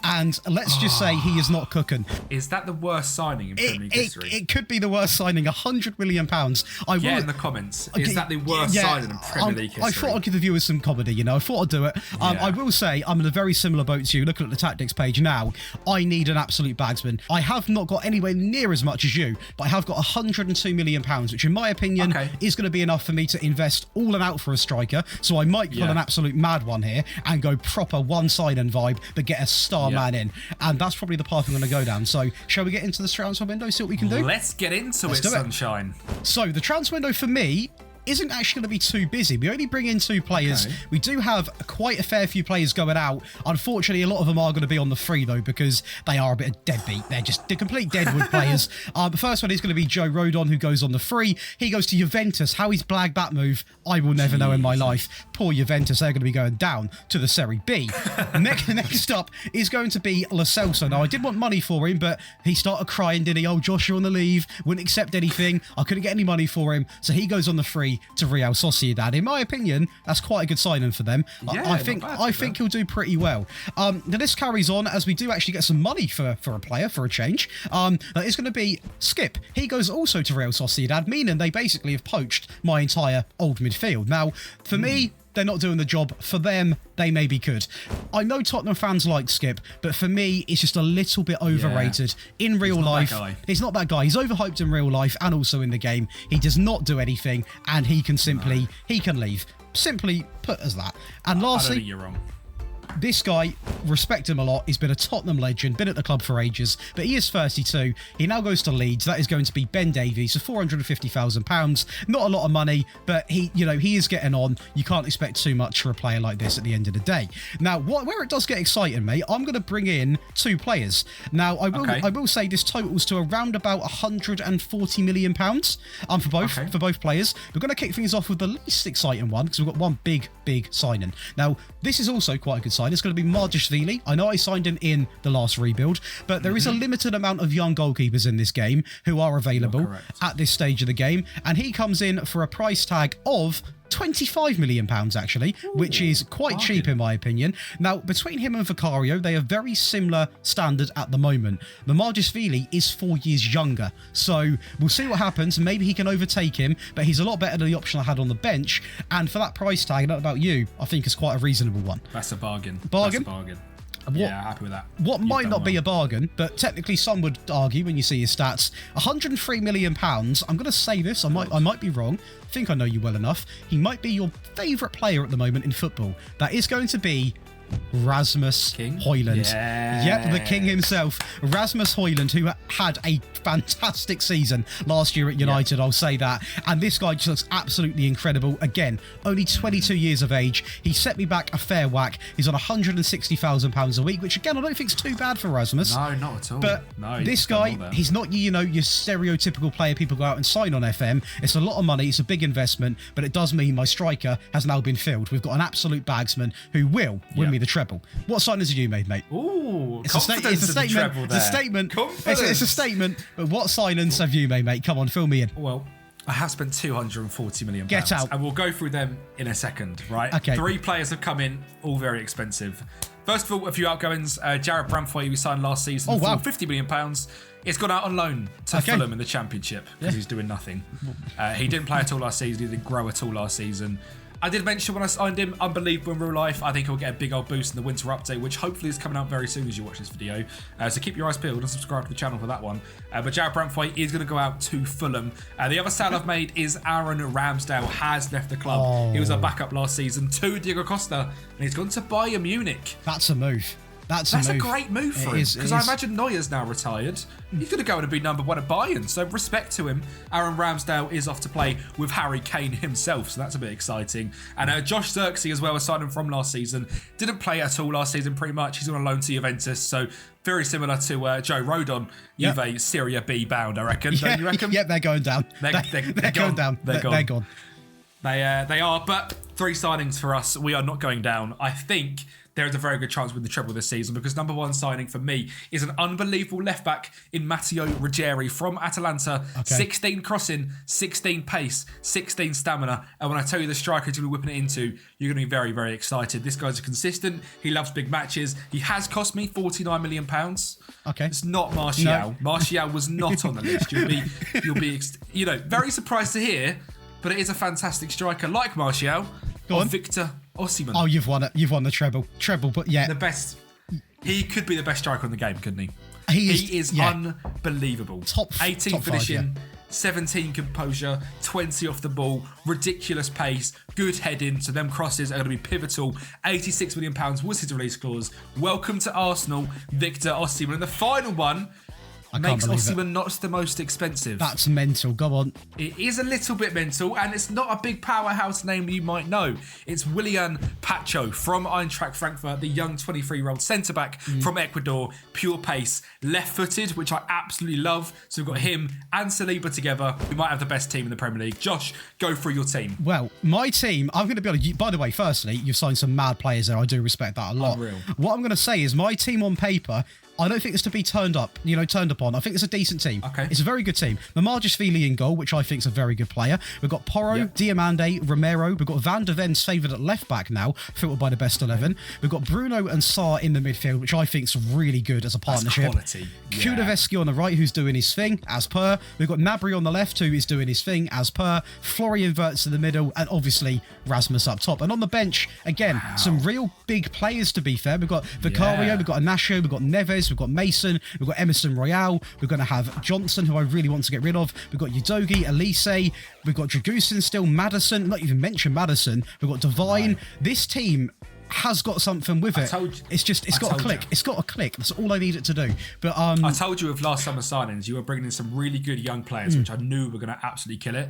And let's just say he is not cooking. Is that the worst signing in Premier League history? It could be the worst signing. £100 million. Get in the comments. Is that the worst signing in Premier League history? I thought I'd give the viewers some comedy, I thought I'd do it. I will say I'm in a very similar boat to you. Looking at the tactics page now, I need an absolute bagsman. I have not got anywhere near as much as you, but I have got £102 million, which in my opinion is going to be enough for me to invest all and out for a striker. So I might pull an absolute mad one here and go proper one-sided vibe, but get a star man in. And that's probably the path I'm going to go down. So shall we get into the transfer window, see what we can do? Let's get into it, sunshine. So the transfer window for me isn't actually going to be too busy. We only bring in 2 players. We do have quite a fair few players going out. Unfortunately, a lot of them are going to be on the free, though, because they are a bit of deadbeat. They're just the complete deadwood players. The first one is going to be Joe Rodon, who goes on the free. He goes to Juventus. How he's blagged that move, I will never know in my life. Poor Juventus, they're going to be going down to the Serie B. Next up is going to be Lo Celso. Now, I did want money for him, but he started crying, did he? Oh, Josh, you're on the leave. Wouldn't accept anything. I couldn't get any money for him. So he goes on the free to Real Sociedad. In my opinion, that's quite a good signing for them. I think he'll do pretty well. The list carries on as we do actually get some money for a player for a change. That is going to be Skip. He goes also to Real Sociedad, meaning they basically have poached my entire old midfield. Now, for me, they're not doing the job. For them, they maybe could. I know Tottenham fans like Skip, but for me, it's just a little bit overrated. In real life, he's not that guy. He's overhyped in real life and also in the game. He does not do anything, and he can leave. Simply put as that. And lastly, I don't think you're wrong. This guy, respect him a lot. He's been a Tottenham legend, been at the club for ages, but he is 32. He now goes to Leeds. That is going to be Ben Davies for £450,000. Not a lot of money, but he is getting on. You can't expect too much for a player like this at the end of the day. Now, where it does get exciting, mate, I'm going to bring in 2 players. Now, I will say this totals to around about £140 million for both players. We're going to kick things off with the least exciting one because we've got one big signing. Now, this is also quite a good sign. It's going to be JoshDaly. I know I signed him in the last rebuild, but there is a limited amount of young goalkeepers in this game who are available at this stage of the game, and he comes in for a price tag of £25 million actually, which is quite cheap in my opinion. Now, between him and Vicario, they are very similar standard at the moment. The JoshDaly is 4 years younger, so we'll see what happens. Maybe he can overtake him, but he's a lot better than the option I had on the bench, and for that price tag, not about you, I think it's quite a reasonable one. That's a bargain. Bargain? That's a bargain. Yeah, happy with that. What You've might done not be well. a bargain, but technically some would argue when you see his stats, £103 million. I'm going to say this, I might be wrong. I think I know you well enough. He might be your favourite player at the moment in football. That is going to be Rasmus Højlund. Yeah. Yep, the king himself. Rasmus Højlund, who had a fantastic season last year at United, I'll say that. And this guy just looks absolutely incredible. Again, only 22 years of age. He set me back a fair whack. He's on £160,000 a week, which again, I don't think is too bad for Rasmus. No, not at all. But no, this guy, he's not, your stereotypical player people go out and sign on FM. It's a lot of money. It's a big investment, but it does mean my striker has now been filled. We've got an absolute bagsman who will win me the treble. What signings have you made, mate? Ooh, it's a statement. It's a statement. It's a statement. But what signings have you made, mate? Come on, fill me in. Well, I have spent £240 million. Get out. And we'll go through them in a second, right? Okay. 3 players have come in, all very expensive. First of all, a few outgoings. Jared Brantwaite, we signed last season for £50 million. It's gone out on loan to Fulham in the Championship because he's doing nothing. He didn't play at all last season. He didn't grow at all last season. I did mention when I signed him, unbelievable in real life. I think he'll get a big old boost in the winter update, which hopefully is coming out very soon as you watch this video. So keep your eyes peeled and subscribe to the channel for that one. But Jared Brantwaite is going to go out to Fulham. The other sale I've made is Aaron Ramsdale has left the club. He was our backup last season to Diego Costa, and he's gone to Bayern Munich. That's a move. That's a great move for him, because I imagine Neuer's now retired. He's going to go and be number 1 at Bayern, so respect to him. Aaron Ramsdale is off to play with Harry Kane himself, so that's a bit exciting. And Josh Daly as well, a signing from last season. Didn't play at all last season, pretty much. He's on a loan to Juventus, so very similar to Joe Rodon. Juve Serie B bound, I reckon. Don't you reckon? Yep, they're going down. They're going down. They're gone. They are, but 3 signings for us. We are not going down. I think there is a very good chance with the treble this season, because number 1 signing for me is an unbelievable left back in Matteo Ruggieri from Atalanta. 16 crossing, 16 pace, 16 stamina. And when I tell you the striker he's going to be whipping it into, you're going to be very, very excited. This guy's consistent. He loves big matches. He has cost me £49 million. Okay. It's not Martial. No. Martial was not on the list. You'll be very surprised to hear, but it is a fantastic striker like Martial. Go on. Victor Osimhen. Oh, you've won it. You've won the treble. But yeah. The best. He could be the best striker in the game, couldn't he? He is unbelievable. 18 finishing, 17 composure, 20 off the ball, ridiculous pace, good heading, so them crosses are going to be pivotal. £86 million was his release clause. Welcome to Arsenal, Victor Osimhen. And the final one makes Osimhen not the most expensive. That's mental. Go on. It is a little bit mental, and it's not a big powerhouse name you might know. It's Willian Pacho from Eintracht Frankfurt, the young 23-year-old centre-back from Ecuador. Pure pace, left-footed, which I absolutely love. So we've got him and Saliba together. We might have the best team in the Premier League. Josh, go through your team. Well, my team, I'm going to be honest. By the way, firstly, you've signed some mad players there. I do respect that a lot. Unreal. What I'm going to say is my team on paper, I don't think it's to be turned upon. I think it's a decent team. Okay. It's a very good team. Mamardashvili in goal, which I think is a very good player. We've got Porro, Diamande, Romero. We've got Van der Ven's favoured at left back now, filtered by the best 11. We've got Bruno and Sarr in the midfield, which I think is really good as a partnership. That's quality. Kuleveski on the right, who's doing his thing, as per. We've got Nabry on the left, who is doing his thing, as per. Florian Wirtz in the middle, and obviously Rasmus up top. And on the bench, again, some real big players, to be fair. We've got Vicario, we've got Inacio, we've got Neves, we've got Mason, we've got Emerson Royale, we're going to have Johnson, who I really want to get rid of. We've got Udogi, Elise, we've got Dragusin still, Maddison, not even mention Maddison. We've got Devine. No. This team has got something with it. It's got a click. It's got a click. That's all I need it to do. But I told you with last summer signings, you were bringing in some really good young players, which I knew were going to absolutely kill it.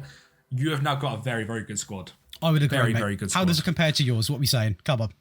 You have now got a very, very good squad. I would agree. Very good squad. How does it compare to yours? What are we saying? Come on.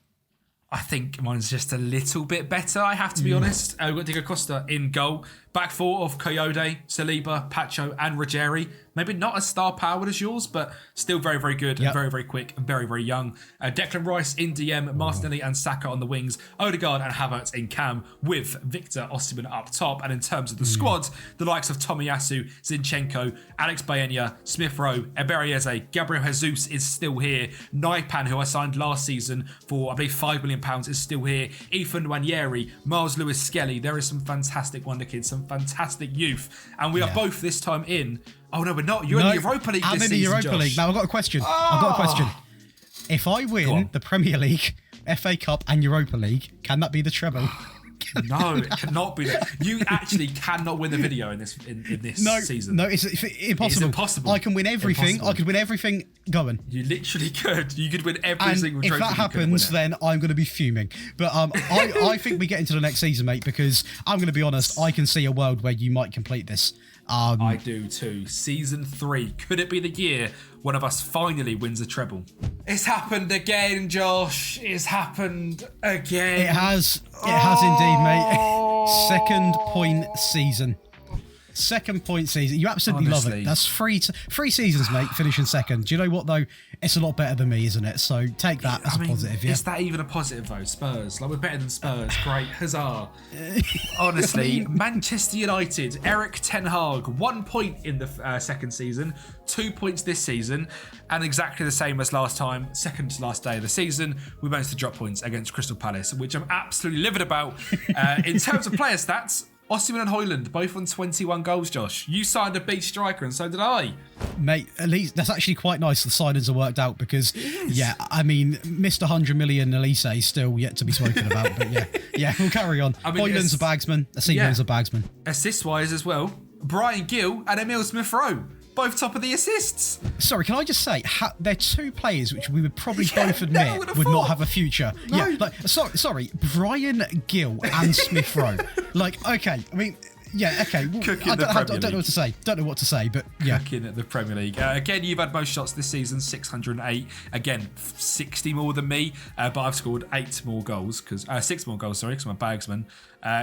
I think mine's just a little bit better, I have to be honest. We've got Diego Costa in goal. Back 4 of Coyote, Saliba, Pacho and Ruggieri. Maybe not as star-powered as yours, but still very, very good and very, very quick and very, very young. Declan Rice in DM, Martinelli and Saka on the wings, Odegaard and Havertz in cam with Victor Osimhen up top. And in terms of the squad, the likes of Tomiyasu, Zinchenko, Alex Baena, Smith Rowe, Ebereeze, Gabriel Jesus is still here. Naipan, who I signed last season for, I believe, £5 million, is still here. Ethan Nwaneri, Miles Lewis-Skelly. There is some fantastic wonder kids, some fantastic youth. And we are both this time in... Oh, no, we're not. You're in the Europa League this season, I'm in the Europa League. Now, I've got a question. If I win the Premier League, FA Cup, and Europa League. Can that be the treble? No, it cannot be that. You actually cannot win the video in this season. No, it's impossible. It's impossible. I can win everything. Impossible. I could win everything going. You literally could. You could win every single trophy. If that happens, then I'm going to be fuming. But I think we get into the next season, mate, because I'm going to be honest, I can see a world where you might complete this. I do too. Season 3. Could it be the year one of us finally wins a treble? It's happened again, Josh. It's happened again. It has indeed, mate. Second point season. You absolutely love it. That's three seasons, mate, finishing second. Do you know what, though? It's a lot better than me, isn't it? So take that as a positive, yeah? Is that even a positive, though? Spurs. Like, we're better than Spurs. Great. Huzzah. Honestly, Manchester United, Eric Ten Hag, 1 point in the second season, 2 points this season, and exactly the same as last time, second to last day of the season, we managed to drop points against Crystal Palace, which I'm absolutely livid about. In terms of player stats, Osimhen and Højlund both on 21 goals, Josh. You signed a big striker and so did I. Mate, at least that's actually quite nice. The signings are worked out because, yeah, I mean, Mr. 100 million Elise is still yet to be spoken about. But yeah, we'll carry on. I mean, Højlund's a bagsman. Osimhen's a bagsman. Assist-wise as well, Brian Gill and Emil Smith-Rowe. Both top of the assists. Sorry, can I just say, they're two players which we would probably both admit would not have a future. No. Yeah, like, sorry, Brian Gill and Smith Rowe. Like, okay, I mean, yeah, okay. Well, I don't know what to say. Don't know what to say, but yeah. Cooking at the Premier League. Again, you've had most shots this season, 608. Again, 60 more than me, but I've scored 6 more goals, because I'm a bagsman.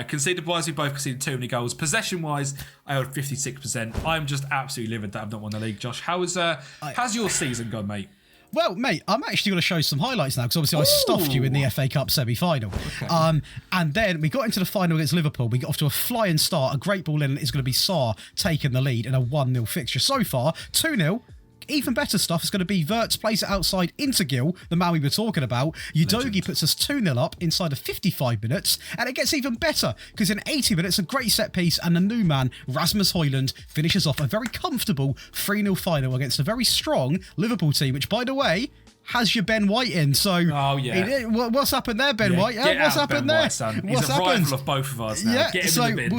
Conceded-wise, we both conceded too many goals. Possession-wise, I held 56%. I'm just absolutely livid that I've not won the league. Josh, how's your season gone, mate? Well, mate, I'm actually going to show some highlights now because obviously I stuffed you in the FA Cup semi-final. Okay. And then we got into the final against Liverpool. We got off to a flying start. A great ball in. It's going to be Sarr taking the lead in a 1-0 fixture. So far, 2-0. Even better stuff is going to be Wirtz plays it outside into Gill, the man we were talking about. Udogie puts us 2-0 up inside of 55 minutes, and it gets even better because in 80 minutes, a great set piece, and the new man, Rasmus Højlund, finishes off a very comfortable 3-0 final against a very strong Liverpool team, which, by the way, has your Ben White in. So, what's happened there, Ben White? What's happened there? He's a rival of both of us now. Yeah, Get him so in the bin.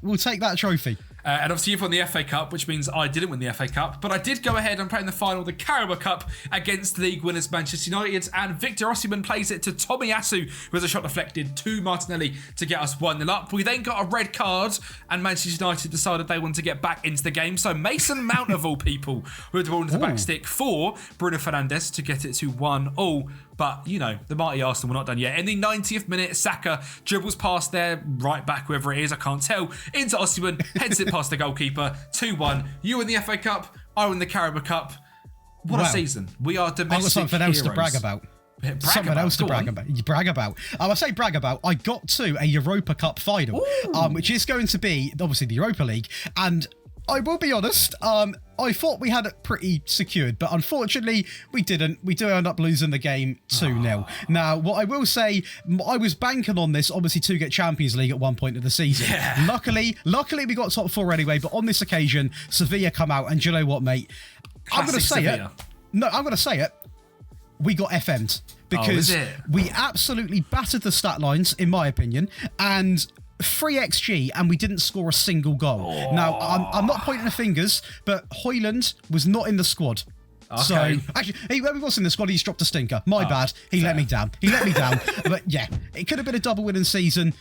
We'll take that trophy. And obviously you've won the FA Cup, which means I didn't win the FA Cup, but I did go ahead and play in the final of the Carabao Cup against league winners Manchester United, and Victor Osimhen plays it to Tomiyasu, who has a shot deflected to Martinelli to get us 1-0 up. We then got a red card, and Manchester United decided they wanted to get back into the game, so Mason Mount, of all people, who had the ball into the back stick for Bruno Fernandes to get it to 1-1. But, you know, the mighty Arsenal were not done yet. In the 90th minute, Saka dribbles past their right back, whoever it is, I can't tell, into Osimhen, heads it past the goalkeeper, 2-1. You win the FA Cup, I win the Carabao Cup. What a season. We are domestic I've got something heroes. else to brag about. Brag about. I say brag about. I got to a Europa Cup final, which is going to be, obviously, the Europa League. And I will be honest, I thought we had it pretty secured, but unfortunately we didn't. We do end up losing the game 2-0. Now, what I will say, I was banking on this, obviously, to get Champions League at one point of the season. Yeah. Luckily we got top 4 anyway, but on this occasion, Sevilla come out, and do you know what, mate? I'm going to say Sevilla. I'm going to say it. We got FM'd because we absolutely battered the stat lines, in my opinion, and 3 XG, and we didn't score a single goal. Now, I'm not pointing the fingers, but Højlund was not in the squad. Okay. So, actually, when he was in the squad, he just dropped a stinker. My bad. He let me down. But yeah, it could have been a double winning season.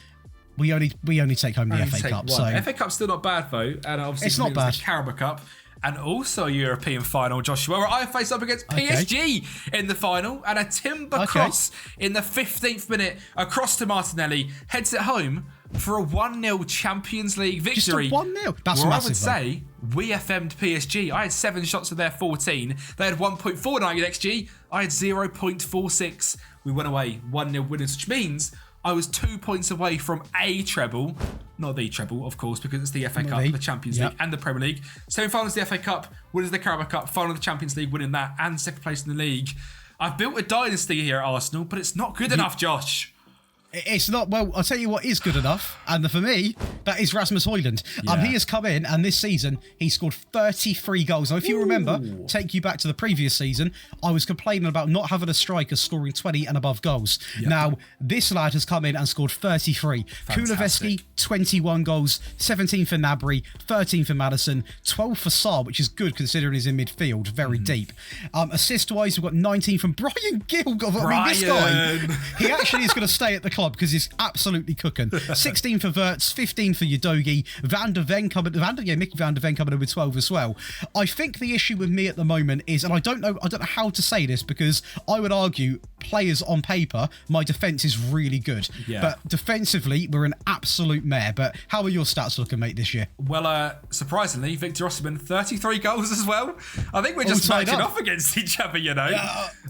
We only take home the FA Cup. So FA Cup's still not bad, though. And obviously it's not bad. The Carabao Cup. And also a European final, Joshua, where I face up against PSG in the final, and a timber cross in the 15th minute across to Martinelli, heads it home for a 1-0 Champions League victory. Just a 1-0? That's massive, I would say we FM'd PSG. I had 7 shots of their 14. They had 1.49 XG. I had 0.46. We went away 1-0 winners, which means I was 2 points away from a treble. Not the treble, of course, because it's the FA Cup, the Champions League, and the Premier League. Semi-finals the FA Cup, winners the Carabao Cup, final of the Champions League, winning that, and second place in the league. I've built a dynasty here at Arsenal, but it's not good enough, Josh. It's not, well, I'll tell you what is good enough, and for me, that is Rasmus Højlund. Yeah. He has come in, and this season, he scored 33 goals. Now, if you remember, take you back to the previous season, I was complaining about not having a striker scoring 20 and above goals. Yep. Now, this lad has come in and scored 33. Kuleveski, 21 goals, 17 for Gnabry, 13 for Maddison, 12 for Sarr, which is good considering he's in midfield, very deep. Assist-wise, we've got 19 from Brian Gill. I mean, this guy, he actually is going to stay at the club because he's absolutely cooking. 16 for Wirtz, 15 for Udogie, Mickey van der Ven coming in with 12 as well. I think the issue with me at the moment is, and I don't know how to say this, because I would argue players on paper, my defence is really good. Yeah. But defensively, we're an absolute mare. But how are your stats looking, mate, this year? Well, surprisingly, Victor Osimhen, 33 goals as well. I think we're just matching off against each other, you know.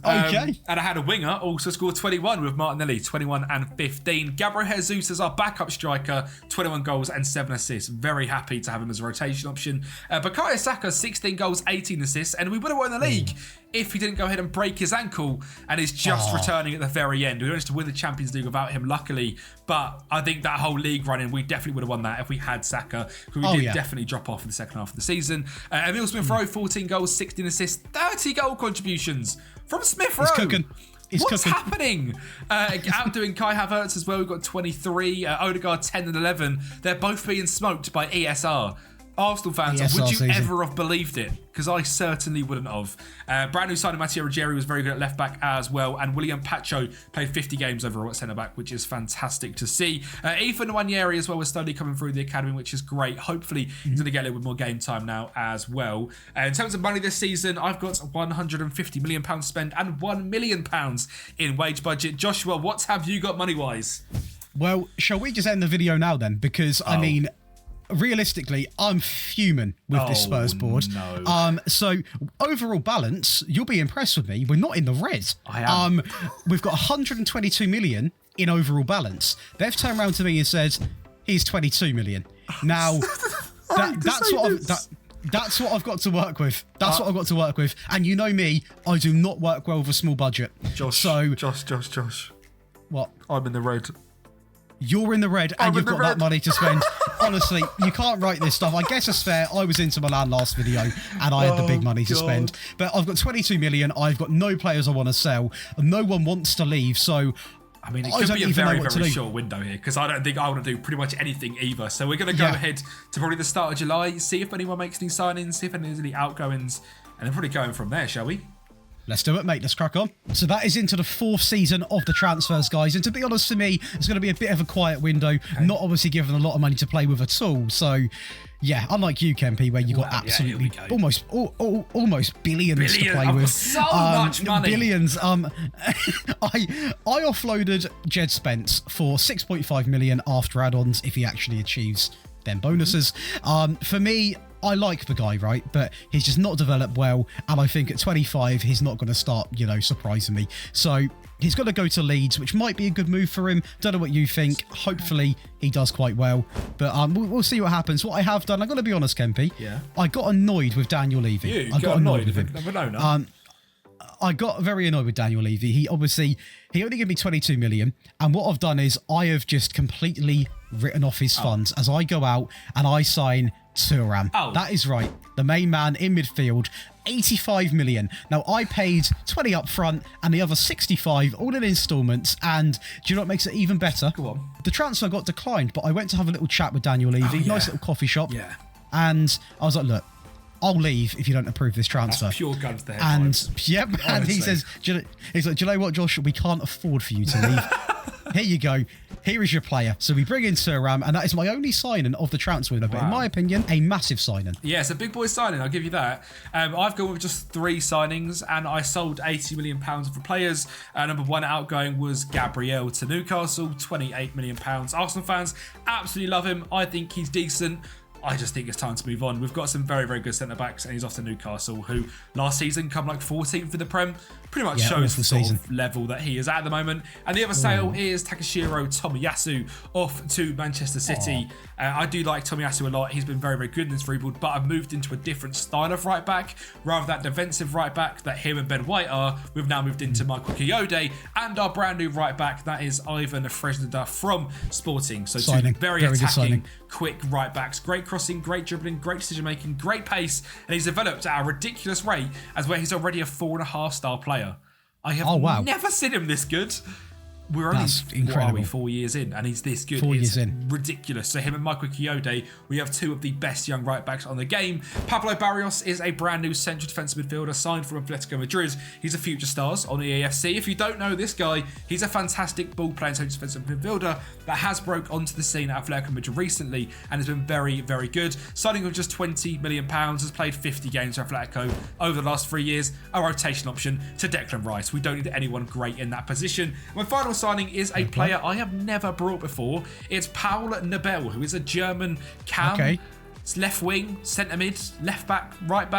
Okay. And I had a winger also scored 21 with Martinelli, 21 and 15. Gabriel Jesus as our backup striker, 21 goals and 7 assists. Very happy to have him as a rotation option. Bukayo Saka, 16 goals, 18 assists, and we would have won the league if he didn't go ahead and break his ankle and is just returning at the very end. We managed to win the Champions League without him, luckily, but I think that whole league running, we definitely would have won that if we had Saka, who did definitely drop off in the second half of the season. Emil Smith-Rowe, 14 goals, 16 assists, 30 goal contributions from Smith-Rowe. He's cooking. What's happening? Outdoing Kai Havertz as well. We've got 23. Odegaard, 10 and 11. They're both being smoked by ESR. Arsenal fans, would you ever have believed it? Because I certainly wouldn't have. Brand new signing Matteo Ruggieri was very good at left back as well, and William Pacho played 50 games overall at centre back, which is fantastic to see. Ethan Nwaneri as well was slowly coming through the academy, which is great. Hopefully he's going to get a little bit more game time now as well. In terms of money this season, I've got £150 million to spend and £1 million in wage budget. Joshua, what have you got money wise? Well, shall we just end the video now then? Because I mean, realistically, I'm fuming with this Spurs board. No. So overall balance, you'll be impressed with me. We're not in the red. I am. We've got 122 million in overall balance. They've turned around to me and said, "He's 22 million." Now, that's what I've got to work with. That's what I've got to work with. And you know me, I do not work well with a small budget. Josh. What? I'm in the red. You're in the red and you've got that money to spend. Honestly, you can't write this stuff. I guess it's fair. I was into Milan last video and I had the big money to spend. But I've got 22 million. I've got no players I want to sell. No one wants to leave. So, I mean, it could be a very, very short window here because I don't think I want to do pretty much anything either. So we're going to go ahead to probably the start of July, see if anyone makes any signings, see if there's any outgoings, and then probably going from there, shall we? Let's do it, mate. Let's crack on. So that is into the 4th season of the transfers, guys. And to be honest, for me, it's going to be a bit of a quiet window. Okay. Not obviously given a lot of money to play with at all. So, yeah, unlike you, Kempi, where you got absolutely almost billions to play with. So much money. Billions. I offloaded Jed Spence for 6.5 million after add-ons if he actually achieves them bonuses. For me, I like the guy, right? But he's just not developed well. And I think at 25, he's not going to start, surprising me. So he's got to go to Leeds, which might be a good move for him. Don't know what you think. Hopefully he does quite well. But we'll see what happens. What I have done, I've got to be honest, Kempi. Yeah. I got annoyed with Daniel Levy. I got annoyed with him. I got very annoyed with Daniel Levy. He only gave me 22 million. And what I've done is I have just completely written off his funds as I go out and I sign Thuram. That is right. The main man in midfield, 85 million. Now, I paid 20 up front and the other 65 all in installments. And do you know what makes it even better? Go on. The transfer got declined, but I went to have a little chat with Daniel Levy. Nice little coffee shop. Yeah. And I was like, look, I'll leave if you don't approve this transfer. That's pure guns to the head. And he says, he's like, do you know what, Josh? We can't afford for you to leave. Here you go. Here is your player. So we bring in Thuram, and that is my only signing of the transfer window. But in my opinion, a massive signing. Yeah, it's a big boy signing. I'll give you that. I've gone with just 3 signings, and I sold £80 million for players. Number 1 outgoing was Gabriel to Newcastle, £28 million. Arsenal fans absolutely love him. I think he's decent. I just think it's time to move on. We've got some very, very good centre-backs, and he's off to Newcastle, who last season come like 14th for the Prem. Pretty much shows the sort of level that he is at the moment. And the other sale is Takashiro Tomiyasu off to Manchester City. I do like Tomiyasu a lot. He's been very, very good in this rebuild, but I've moved into a different style of right-back. Rather than that defensive right-back that him and Ben White are, we've now moved into Michael Kiyode and our brand new right-back, that is Ivan Fresneda from Sporting. So two very attacking, quick right-backs. Great crossing, great dribbling, great decision-making, great pace, and he's developed at a ridiculous rate as where he's already a 4.5-star player. I have never seen him this good. We're only, what are we, 4 years in, and he's this good. 4 years in. Ridiculous. So him and Michael Kiyode, we have two of the best young right-backs on the game. Pablo Barrios is a brand new central defensive midfielder signed from Atletico Madrid. He's a future stars on the AFC. If you don't know this guy, he's a fantastic ball-playing central defensive midfielder that has broke onto the scene at Atletico Madrid recently and has been very, very good. Signing with just £20 million, has played 50 games for Atletico over the last 3 years. A rotation option to Declan Rice. We don't need anyone great in that position. My final signing is a player I have never brought before. It's Paul Nabel, who is a German cam. It's left wing, centre mid, left back, right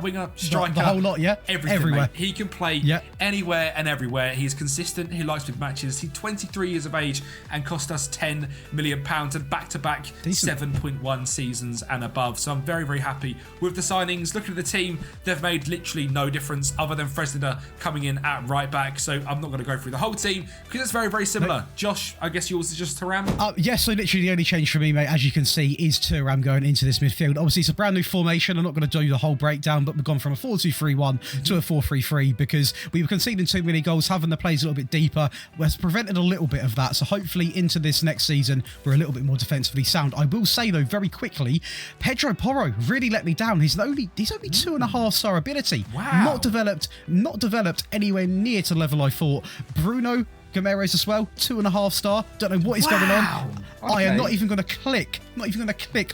winger, striker. The whole lot, yeah. Everything, everywhere. Mate. He can play anywhere and everywhere. He's consistent. He likes big matches. He's 23 years of age and cost us £10 million and back-to-back 7.1 seasons and above. So I'm very, very happy with the signings. Looking at the team, they've made literally no difference other than Fresneda coming in at right back. So I'm not going to go through the whole team because it's very, very similar. Josh, I guess yours is just Thuram? Yes, so literally the only change for me, mate, as you can see, is Thuram going into this midfield. Obviously, it's a brand new formation. I'm not going to do the whole breakdown, but we've gone from a 4-2-3-1 to a 4-3-3 because we were conceding too many goals. Having the plays a little bit deeper has prevented a little bit of that. So hopefully into this next season, we're a little bit more defensively sound. I will say, though, very quickly, Pedro Porro really let me down. He's only 2.5-star ability. Wow. Not developed anywhere near to the level I thought. Bruno Gomes as well, 2.5-star. Don't know what is going on. Okay. I am not even going to click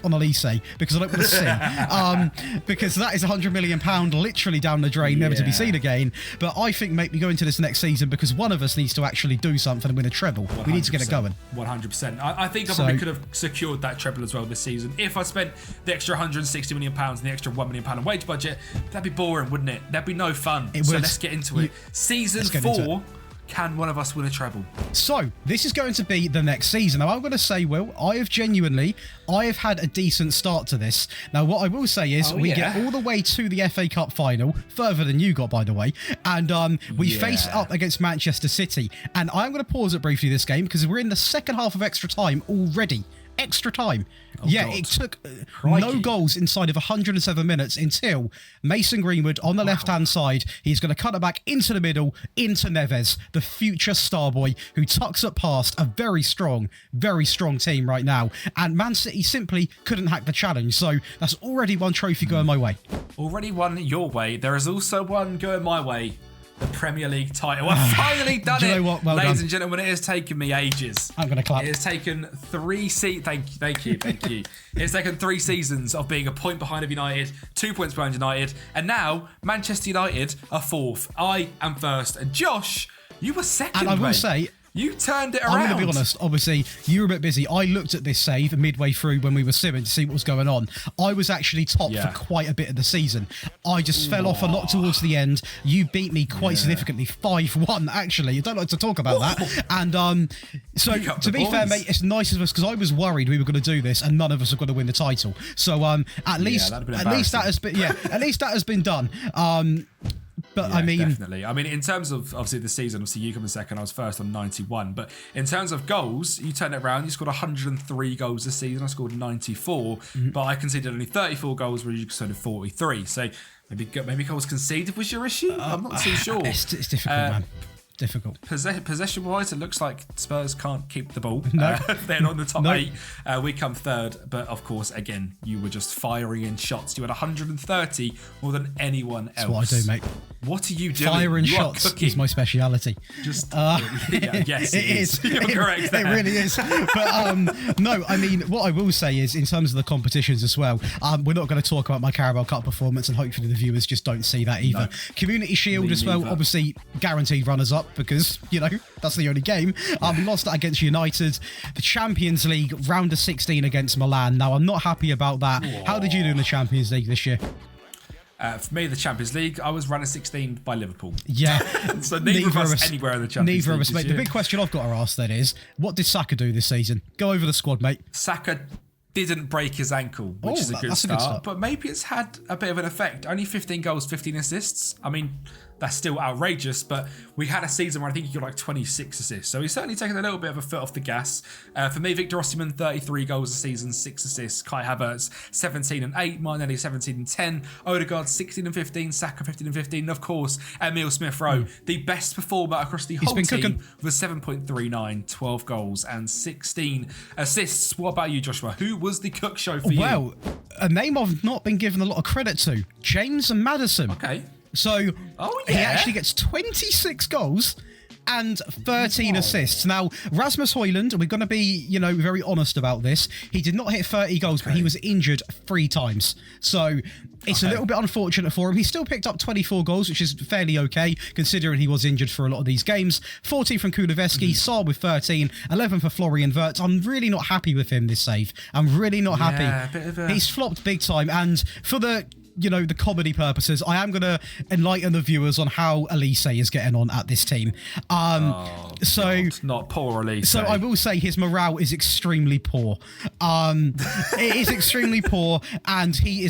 on Elise because I don't want to sin. Because that is £100 million literally down the drain, never to be seen again. But I think maybe go into this next season because one of us needs to actually do something and win a treble. We need to get it going. 100%. I think I probably could have secured that treble as well this season if I spent the extra £160 million and the extra £1 million wage budget. That'd be boring, wouldn't it? That'd be no fun. So let's get into it. Season 4. Can one of us win a treble? So, this is going to be the next season. Now, I'm going to say, Will, I have had a decent start to this. Now, what I will say is we get all the way to the FA Cup final, further than you got, by the way, and we face up against Manchester City. And I'm going to pause it briefly this game because we're in the second half of extra time already. Extra time. God. It took no goals inside of 107 minutes until Mason Greenwood on the left-hand side. He's going to cut it back into the middle, into Neves, the future star boy who tucks it past a very strong team right now. And Man City simply couldn't hack the challenge. So that's already one trophy going my way. Already one your way. There is also one going my way. The Premier League title. I've finally done it. You know what? Well Ladies and gentlemen, it has taken me ages. I'm going to clap. It has taken 3 seasons. Thank you. It's taken 3 seasons of being a point behind of United, 2 points behind United, and now Manchester United are 4th. I am 1st. And Josh, you were 2nd. And I will say, you turned it around. I'm going to be honest. Obviously, you were a bit busy. I looked at this save midway through when we were simming to see what was going on. I was actually top for quite a bit of the season. I just fell off a lot towards the end. You beat me quite significantly, 5-1, actually. You don't like to talk about that. And so, to be fair, mate, it's nice of us because I was worried we were going to do this and none of us are going to win the title. So, at least that has been done. But I mean, definitely. I mean, in terms of obviously the season, obviously you come in 2nd, I was 1st on 91. But in terms of goals, you turned it around. You scored 103 goals this season. I scored 94, but I conceded only 34 goals, whereas you conceded 43. So maybe goals conceded was your issue. I'm not too sure. It's difficult, man. Difficult. Possession-wise, it looks like Spurs can't keep the ball. No. They're not in the top 8. We come 3rd. But, of course, again, you were just firing in shots. You had 130 more than anyone else. That's what I do, mate. What are you doing? Firing shots is my speciality. Just yes, it is. You're correct there. It really is. But, no, I mean, what I will say is, in terms of the competitions as well, we're not going to talk about my Carabao Cup performance, and hopefully the viewers just don't see that either. No. Community Shield as well, obviously guaranteed runners-up. because, that's the only game. We lost that against United. The Champions League, round of 16 against Milan. Now, I'm not happy about that. How did you do in the Champions League this year? For me, the Champions League, I was running 16 by Liverpool. Yeah. So neither of us anywhere in the Champions League. Neither of us, mate. The big question I've got to ask then is, what did Saka do this season? Go over the squad, mate. Saka didn't break his ankle, which is a good start. But maybe it's had a bit of an effect. Only 15 goals, 15 assists. I mean, that's still outrageous, but we had a season where I think he got like 26 assists. So he's certainly taken a little bit of a foot off the gas. For me, Victor Osimhen, 33 goals a season, 6 assists. Kai Havertz, 17 and 8. Martinelli, 17 and 10. Odegaard, 16 and 15. Saka, 15 and 15. And of course, Emile Smith-Rowe, the best performer across the whole team, with 7.39, 12 goals and 16 assists. What about you, Joshua? Who was the cook show for you? Well, a name I've not been given a lot of credit to. James Maddison. Okay. So he actually gets 26 goals and 13 assists. Now, Rasmus Højlund, we're going to be, very honest about this. He did not hit 30 goals, but he was injured 3 times. So it's a little bit unfortunate for him. He still picked up 24 goals, which is fairly okay, considering he was injured for a lot of these games. 14 from Kulusevski, Sarr with 13, 11 for Florian Wirtz. I'm really not happy with him this save. I'm really not happy. He's flopped big time. And for the comedy purposes, I am going to enlighten the viewers on how Elise is getting on at this team. Not poor Elise. So I will say his morale is extremely poor. It is extremely poor, and he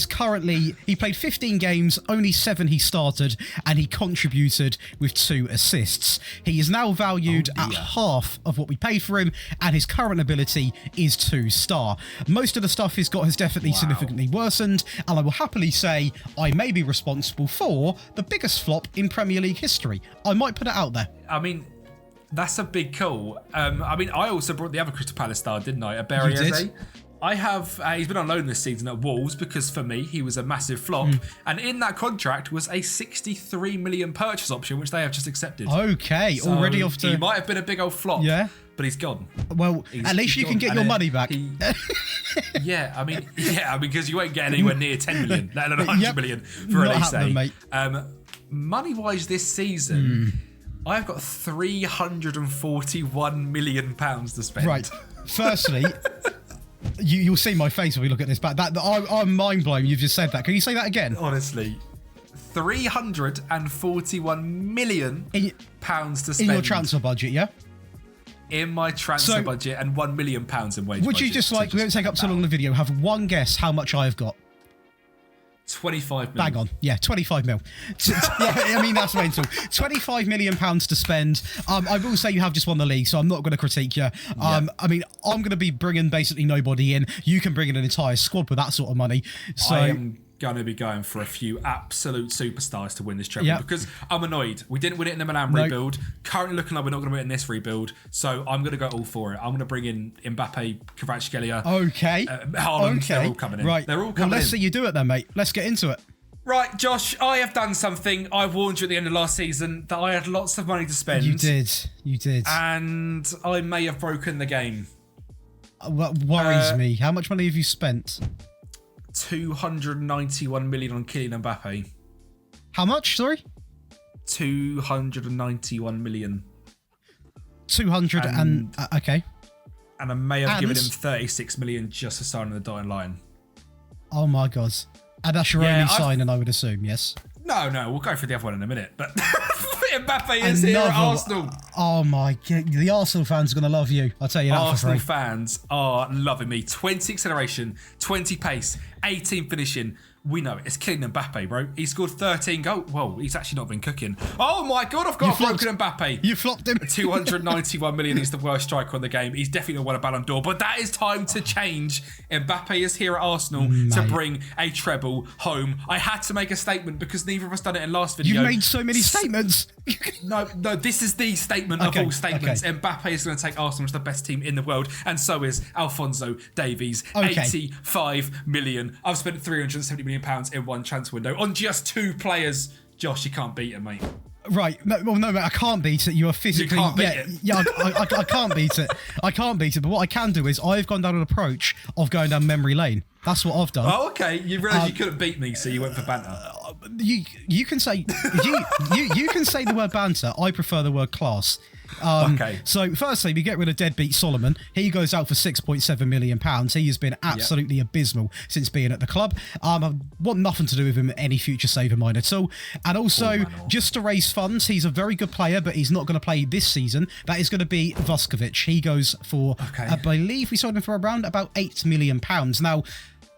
played 15 games, only 7 he started, and he contributed with 2 assists. He is now valued at half of what we paid for him, and his current ability is 2-star. Most of the stuff he's got has definitely significantly worsened, and I will happily say I may be responsible for the biggest flop in Premier League history. I might put it out there. I mean, that's a big call. I also brought the other Crystal Palace star, didn't I? Aberi Eze. I have, he's been on loan this season at Wolves because for me, he was a massive flop. And in that contract was a 63 million purchase option, which they have just accepted. Okay, so already off to... He might have been a big old flop. Yeah. But he's gone. Well, at least you can get your money back. Because you won't get anywhere near 10 million, let alone 100 million for Elise. Mate. Money-wise this season, I've got £341 million to spend. Right. Firstly, you'll see my face when we look at this back. I'm mind blown. You've just said that. Can you say that again? Honestly. £341 million to spend. In your transfer budget, yeah? In my transfer budget and £1 million in wage budget. Would you just we won't take up so long the video, have one guess how much I've got? 25 million. Bang on. Yeah, 25 mil. That's mental. 25 million pounds to spend. I will say you have just won the league, so I'm not going to critique you. I'm going to be bringing basically nobody in. You can bring in an entire squad with that sort of money. So I am going to be going for a few absolute superstars to win this treble because I'm annoyed. We didn't win it in the Milan rebuild. Currently looking like we're not going to win it in this rebuild. So I'm going to go all for it. I'm going to bring in Mbappe, Kvaratskhelia, Haaland. They're all coming in. Right. They're all coming in. Let's see you do it then, mate. Let's get into it. Right, Josh, I have done something. I warned you at the end of last season that I had lots of money to spend. You did. And I may have broken the game. What worries me? How much money have you spent? 291 million on Kylian Mbappe. How much, sorry? 291 million. 200 and okay. And I may have given him 36 million just for signing the dotted line. Oh my God. And that's your only signing, I would assume, yes? No, we'll go for the other one in a minute. But Mbappe is here at Arsenal. Oh my God. The Arsenal fans are going to love you. I'll tell you that. Arsenal fans are loving me. 20 acceleration, 20 pace, 18 finishing. We know it. It's Kylian Mbappe, bro. He scored 13 goals. Whoa, he's actually not been cooking. Oh my God, I've got a broken Mbappe. You flopped him. 291 million. He's the worst striker on the game. He's definitely won a Ballon d'Or. But that is time to change. Mbappe is here at Arsenal to bring a treble home. I had to make a statement because neither of us done it in last video. You made so many statements. No, this is the statement of all statements. Mbappe is going to take Arsenal to the best team in the world. And so is Alphonso Davies. 85 million. I've spent 370 million pounds in one transfer window on just 2 players. Josh, you can't beat it, mate. Right. No, mate, I can't beat it. You are physically... You can't beat it. Yeah, I can't beat it. I can't beat it. But what I can do is I've gone down an approach of going down memory lane. That's what I've done. Oh, okay. You realised you couldn't beat me, so you went for banter. you can say you can say the word banter. I prefer the word class. Okay. So firstly, we get rid of deadbeat Solomon. He goes out for £6.7 million. He has been absolutely abysmal since being at the club. I want nothing to do with him any future save of mine at all. And also, just to raise funds, he's a very good player, but he's not going to play this season. That is going to be Vuskovic. He goes for, I believe we sold him for around about £8 million. Now,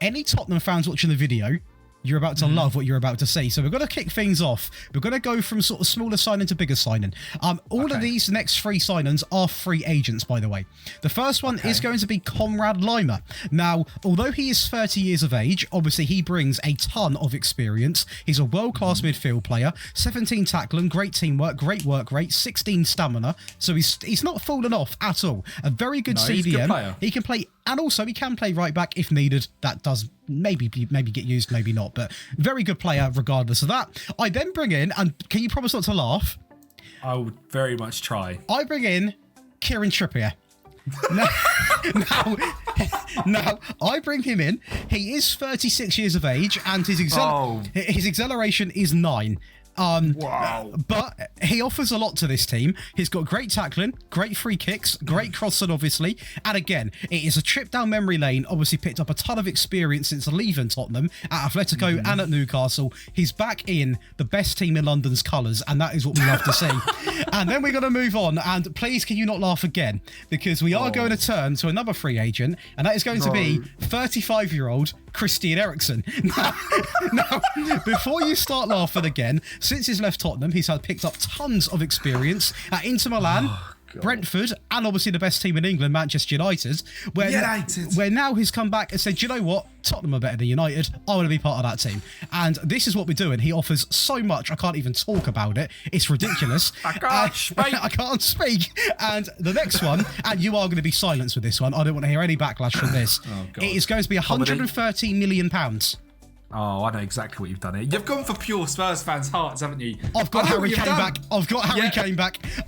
any Tottenham fans watching the video, you're about to love what you're about to see. So we're going to kick things off. We're going to go from sort of smaller signing to bigger signing. All of these next 3 signings are free agents, by the way. The first one is going to be Conrad Lima. Now, although he is 30 years of age, obviously he brings a ton of experience. He's a world-class midfield player, 17 tackling, great teamwork, great work rate, 16 stamina. So he's not fallen off at all. A very good CDM. He's a good player. He can play, and also he can play right back if needed. That does maybe get used, maybe not, but very good player regardless of that. I then bring in, and can you promise not to laugh? I would very much try. I bring in Kieran Trippier. Now, I bring him in. He is 36 years of age, and his acceleration is 9. Wow. But he offers a lot to this team. He's got great tackling, great free kicks, great crossing, obviously. And again, it is a trip down memory lane. Obviously picked up a ton of experience since leaving Tottenham at Atletico and at Newcastle. He's back in the best team in London's colours, and that is what we love to see. And then we're going to move on. And please, can you not laugh again? Because we are going to turn to another free agent, and that is going to be 35-year-old Christian Eriksen. Now, before you start laughing again, since he's left Tottenham, he's had picked up tons of experience at Inter Milan, Brentford, and obviously the best team in England, Manchester United, where now he's come back and said, do you know what? Tottenham are better than United. I want to be part of that team. And this is what we're doing. He offers so much, I can't even talk about it. It's ridiculous. I can't speak. And the next one, and you are going to be silenced with this one. I don't want to hear any backlash from this. It is going to be £130 million. Oh, I know exactly what you've done here. You've gone for pure Spurs fans' hearts, haven't you? I've got Harry Kane back.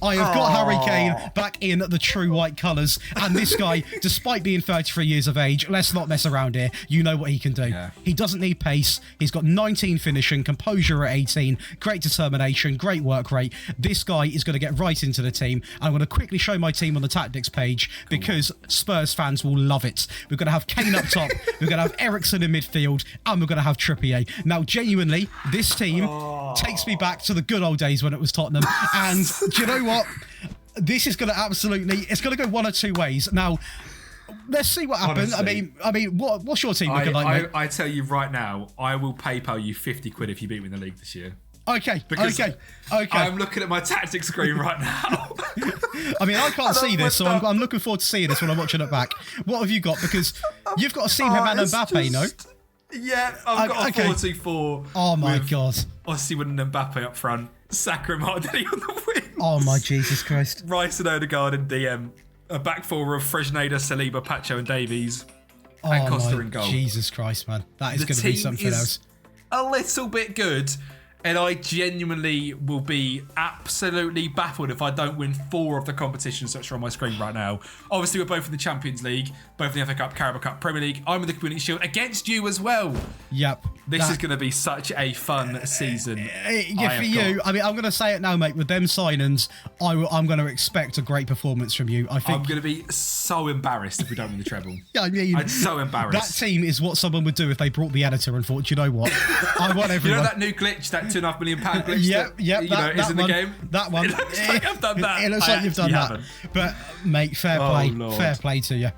I have got Harry Kane back in the true white colours. And this guy, despite being 33 years of age, let's not mess around here. You know what he can do. Yeah. He doesn't need pace. He's got 19 finishing, composure at 18, great determination, great work rate. This guy is going to get right into the team. I'm going to quickly show my team on the tactics page because Spurs fans will love it. We're going to have Kane up top. We're going to have Eriksen in midfield. And we're going to have Trippier. Now, genuinely, this team takes me back to the good old days when it was Tottenham. And do you know what? This is going to it's going to go one or two ways. Now, let's see what happens. Honestly, I mean, what's your team looking like, mate? I tell you right now, I will PayPal you 50 quid if you beat me in the league this year. Okay. I'm looking at my tactics screen right now. I mean, I can't see this, so I'm looking forward to seeing this when I'm watching it back. What have you got? Because you've got to see him and Mbappe, no? Yeah, I've got a 4-2-4. Oh my God. Obviously with an Mbappe up front, Saka and Martinelli on the wings. Oh my Jesus Christ. Rice and Odegaard and DM. A back four of Fresneda, Saliba, Pacho and Davies. And Costa in goal. Jesus Christ, man. That is going to be something else. A little bit good. And I genuinely will be absolutely baffled if I don't win 4 of the competitions that are on my screen right now. Obviously, we're both in the Champions League, both in the FA Cup, Carabao Cup, Premier League. I'm in the Community Shield against you as well. Yep. This is going to be such a fun season. For you, I mean, I'm going to say it now, mate. With them signings, I'm going to expect a great performance from you. I think I'm going to be so embarrassed if we don't win the treble. Yeah, I mean, I'm so embarrassed. That team is what someone would do if they brought the editor and thought, you know what? I want everyone. You know that new glitch, that £2.5 million glitch? That is in the game. That one. It looks like I've done that. It looks like you've done that. But mate, fair play. Fair play to you.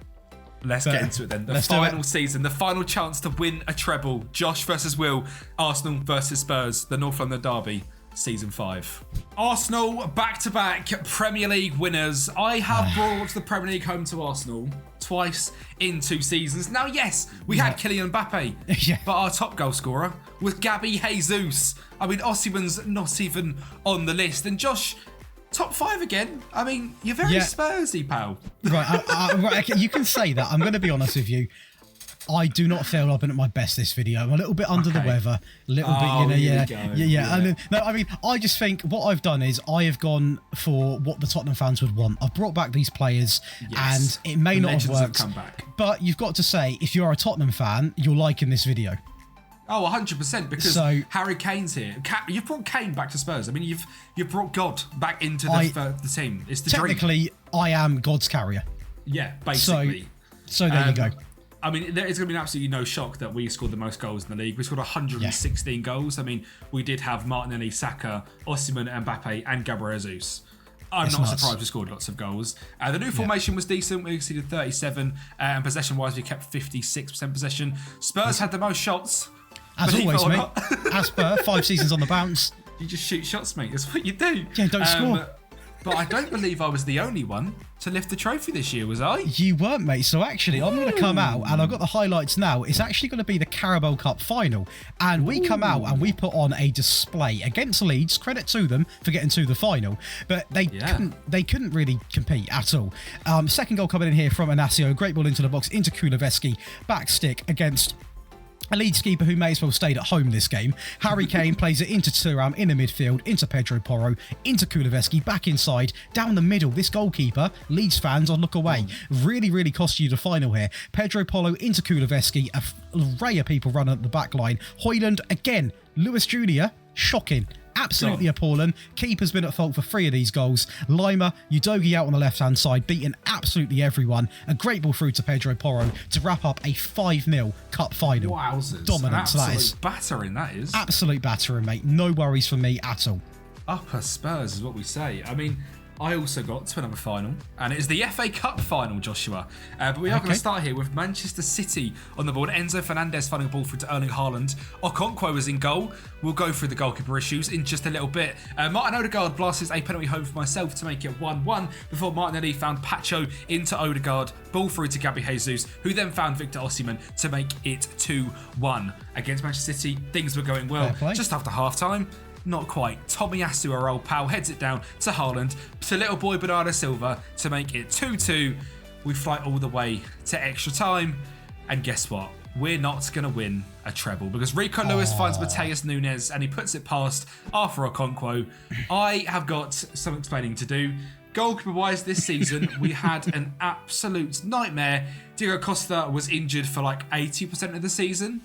Let's get into it then. The final season, the final chance to win a treble. Josh versus Will, Arsenal versus Spurs, the North London derby, season 5. Arsenal back-to-back Premier League winners. I have brought the Premier League home to Arsenal twice in 2 seasons. Now, yes, we had Kylian Mbappe, but our top goal scorer was Gabby Jesus. I mean, Osimhen's not even on the list. And Josh, top 5 again. I mean, you're very Spursy, pal. Right, okay, you can say that. I'm going to be honest with you. I do not feel I've been at my best this video. I'm a little bit under the weather, a little bit, yeah. And then, no, I mean, I just think what I've done is I have gone for what the Tottenham fans would want. I've brought back these players, and it may not have worked, but you've got to say, if you're a Tottenham fan, you're liking this video. Oh, 100%, because Harry Kane's here. You've brought Kane back to Spurs. I mean, you've brought God back into the team. It's the technically, dream. I am God's carrier. Yeah, basically. So there you go. I mean, it's going to be absolutely no shock that we scored the most goals in the league. We scored 116 goals. I mean, we did have Martinelli, Saka, Osimhen, Mbappe, and Gabriel Jesus. I'm not surprised we scored lots of goals. The new formation was decent. We exceeded 37. And possession-wise, we kept 56% possession. Spurs had the most shots. As always, mate. As per 5 seasons on the bounce. You just shoot shots, mate. That's what you do. Yeah, don't score. But I don't believe I was the only one to lift the trophy this year, was I? You weren't, mate. So actually, I'm going to come out, and I've got the highlights now. It's actually going to be the Carabao Cup final. And we come out and we put on a display against Leeds. Credit to them for getting to the final. But they couldn't really compete at all. Second goal coming in here from Inacio. Great ball into the box, into Kuleveski. Back stick against a Leeds keeper who may as well stayed at home this game. Harry Kane plays it into Thuram in the midfield, into Pedro Porro, into Kuleveski, back inside, down the middle. This goalkeeper, Leeds fans, on look away. Really, really cost you the final here. Pedro Porro into Kuleveski, an array of people running up the back line. Højlund again, Lewis Jr., shocking. Absolutely appalling. Keeper's been at fault for 3 of these goals. Lima, Udogie out on the left-hand side, beating absolutely everyone. A great ball through to Pedro Porro to wrap up a 5-0 cup final. Wowzers. Dominance, that is. Battering, that is. Absolute battering, mate. No worries from me at all. Upper Spurs is what we say. I mean, I also got to another final, and it is the FA Cup final, Joshua. But we are going to start here with Manchester City on the board. Enzo Fernandez finding a ball through to Erling Haaland. Okonkwo was in goal. We'll go through the goalkeeper issues in just a little bit. Martin Odegaard blasts a penalty home for myself to make it 1-1 before Martinelli found Pacho into Odegaard. Ball through to Gabi Jesus, who then found Victor Osimhen to make it 2-1. Against Manchester City, things were going well. Just after half-time, not quite. Tomiyasu, our old pal, heads it down to Haaland, to little boy Bernardo Silva to make it 2-2. We fight all the way to extra time. And guess what? We're not going to win a treble because Rico Lewis finds Mateus Nunes and he puts it past Arthur Okonkwo. I have got some explaining to do. Goalkeeper-wise this season, we had an absolute nightmare. Diego Costa was injured for like 80% of the season.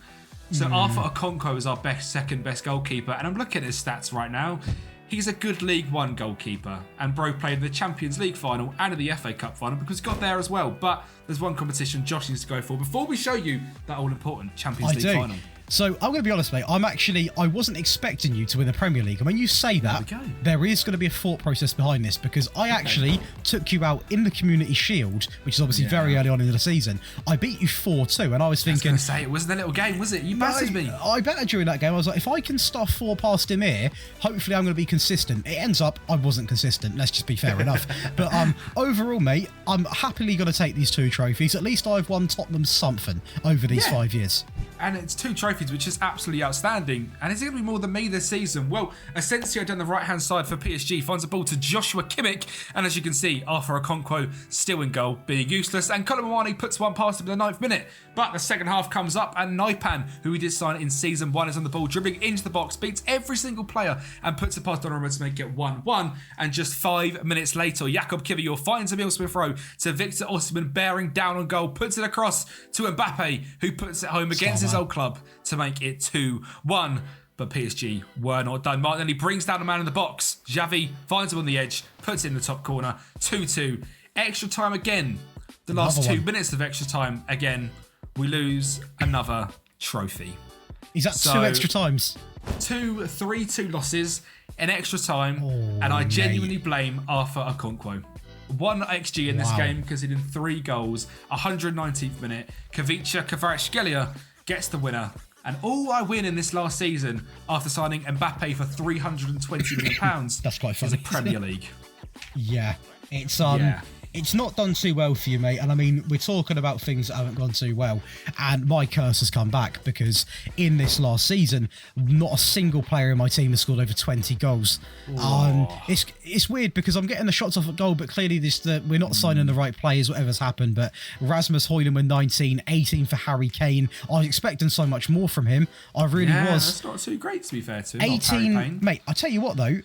So Arthur Okonkwo is our second best goalkeeper, and I'm looking at his stats right now. He's a good League One goalkeeper, and bro played in the Champions League final and in the FA Cup final because he got there as well. But there's one competition Josh needs to go for before we show you that all-important Champions League final. So I'm going to be honest, mate. I wasn't expecting you to win the Premier League. And when you say that, there is going to be a thought process behind this because I actually took you out in the Community Shield, which is obviously very early on in the season. I beat you 4-2, and I was thinking, I was going to say, it wasn't a little game, was it? You battered me. I betted during that game. I was like, if I can stuff 4 past him here, hopefully I'm going to be consistent. It ends up I wasn't consistent. Let's just be fair enough. But overall, mate, I'm happily going to take these 2 trophies. At least I've won Tottenham something over these 5 years. And it's 2 trophies, which is absolutely outstanding. And is it going to be more than me this season? Well, Asensio down the right-hand side for PSG finds a ball to Joshua Kimmich. And as you can see, Arthur Okonkwo still in goal, being useless. And Kolo Muani puts one past him in the 9th minute. But the second half comes up, and Naipan, who we did sign in Season 1, is on the ball, dribbling into the box, beats every single player, and puts it past Donnarumma to make it 1-1. And just 5 minutes later, Jakob Kivior finds Emil Smith-Rowe to Victor Osimhen, bearing down on goal, puts it across to Mbappe, who puts it home against his old club to make it 2-1. But PSG were not done. Martinelli brings down a man in the box. Xavi finds him on the edge, puts it in the top corner. 2-2. Extra time again. The last 2 minutes of extra time again. We lose another trophy. Is that 2 extra times? 2 3-2 losses in extra time. And I genuinely blame Arthur Okonkwo. 1 XG in this game, conceding 3 goals. 119th minute. Kavica Kvaratskhelia gets the winner. And all I win in this last season after signing Mbappe for £320 million That's quite funny. is a Premier League. Yeah. It's not done too well for you, mate. And I mean, we're talking about things that haven't gone too well. And my curse has come back because in this last season, not a single player in my team has scored over 20 goals. It's weird because I'm getting the shots off at goal, but clearly we're not signing the right players, whatever's happened. But Rasmus Højlund with 19, 18 for Harry Kane. I was expecting so much more from him. I really was. That's not too great, to be fair to 18, mate, I tell you what, though.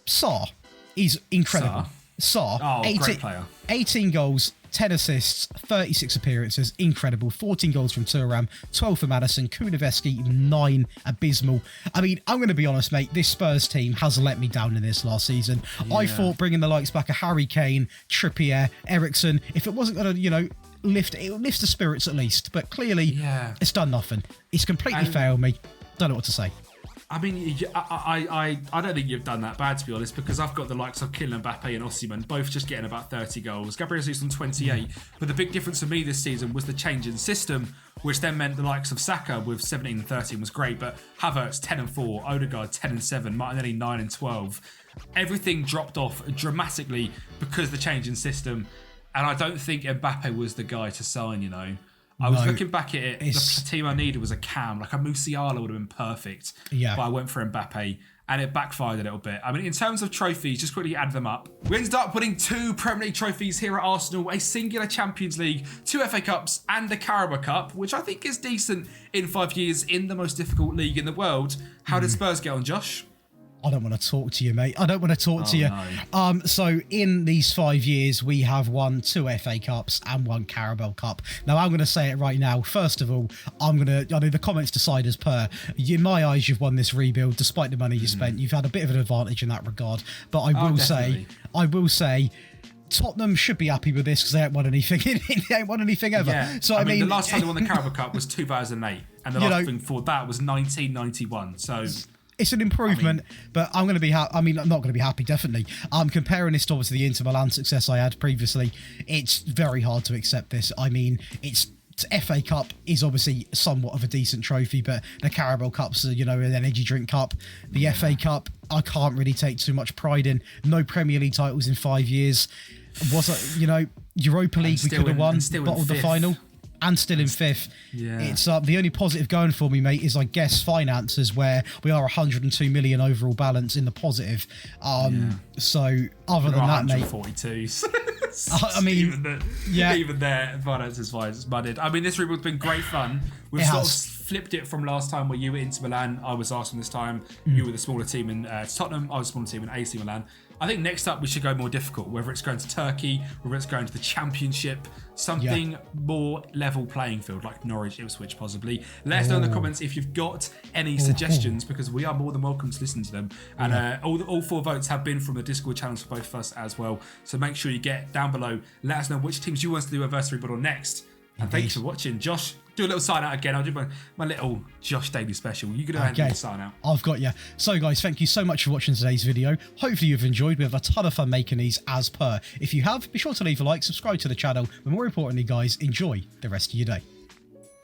Sarr is incredible. Sarr, 18 goals, 10 assists, 36 appearances, incredible. 14 goals from Thuram, 12 for Maddison, Kuleveski, 9, abysmal. I mean, I'm going to be honest, mate, this Spurs team has let me down in this last season. Yeah. I thought bringing the likes back of Harry Kane, Trippier, Eriksen, if it wasn't going to, you know, lift the spirits at least, but clearly it's done nothing. It's completely failed me. Don't know what to say. I mean, I don't think you've done that bad, to be honest, because I've got the likes of Kylian Mbappe and Osimhen, both just getting about 30 goals. Gabriel Jesus on 28. But the big difference for me this season was the change in system, which then meant the likes of Saka with 17 and 13 was great, but Havertz 10 and 4, Odegaard 10 and 7, Martinelli 9 and 12. Everything dropped off dramatically because of the change in system. And I don't think Mbappe was the guy to sign, you know. I was looking back at it, the team I needed was a Cam. Like a Musiala would have been perfect. Yeah. But I went for Mbappe and it backfired a little bit. I mean, in terms of trophies, just quickly add them up. We ended up winning 2 Premier League trophies here at Arsenal, a singular Champions League, 2 FA Cups and the Carabao Cup, which I think is decent in 5 years in the most difficult league in the world. How did Spurs get on, Josh? I don't want to talk to you, mate. I don't want to talk to you. No. So in these 5 years, we have won 2 FA Cups and 1 Carabao Cup. Now, I'm going to say it right now. First of all, I know the comments decide as per. In my eyes, you've won this rebuild, despite the money you spent. You've had a bit of an advantage in that regard. But I will say, Tottenham should be happy with this because they haven't won anything. They ain't won anything ever. Yeah. So I mean, the last time they won the Carabao Cup was 2008, and the last thing before that was 1991. So. It's an improvement, but I'm going to be happy. I mean, I'm not going to be happy, definitely. Comparing this to obviously the Inter Milan success I had previously, it's very hard to accept this. I mean, FA Cup is obviously somewhat of a decent trophy, but the Carabao Cup's, you know, an energy drink cup. The FA Cup, I can't really take too much pride in. No Premier League titles in 5 years. Europa League we could have won, bottled the final. And still in 5th. Yeah. It's the only positive going for me, mate, is I guess finances, where we are 102 million overall balance in the positive. So other than that, mate, 142. I mean, even there, finances wise, it's mudded. I mean, this rebuild's been great fun. We've sort of flipped it from last time where you were Inter Milan, I was Arsenal this time. You were the smaller team in Tottenham, I was the smaller team in AC Milan. I think next up we should go more difficult, whether it's going to Turkey, whether it's going to the Championship, something more level playing field, like Norwich, Ipswich possibly. Let us know in the comments if you've got any suggestions, because we are more than welcome to listen to them. And all 4 votes have been from the Discord channels for both of us as well. So make sure you get down below, let us know which teams you want us to do a Versus Rebuild on next. And thanks for watching. Josh, do a little sign out again. I'll do my little Josh Daly special. You can go ahead and sign out. I've got you. So guys, thank you so much for watching today's video. Hopefully you've enjoyed. We have a ton of fun making these as per. If you have, be sure to leave a like, subscribe to the channel, but more importantly guys, enjoy the rest of your day.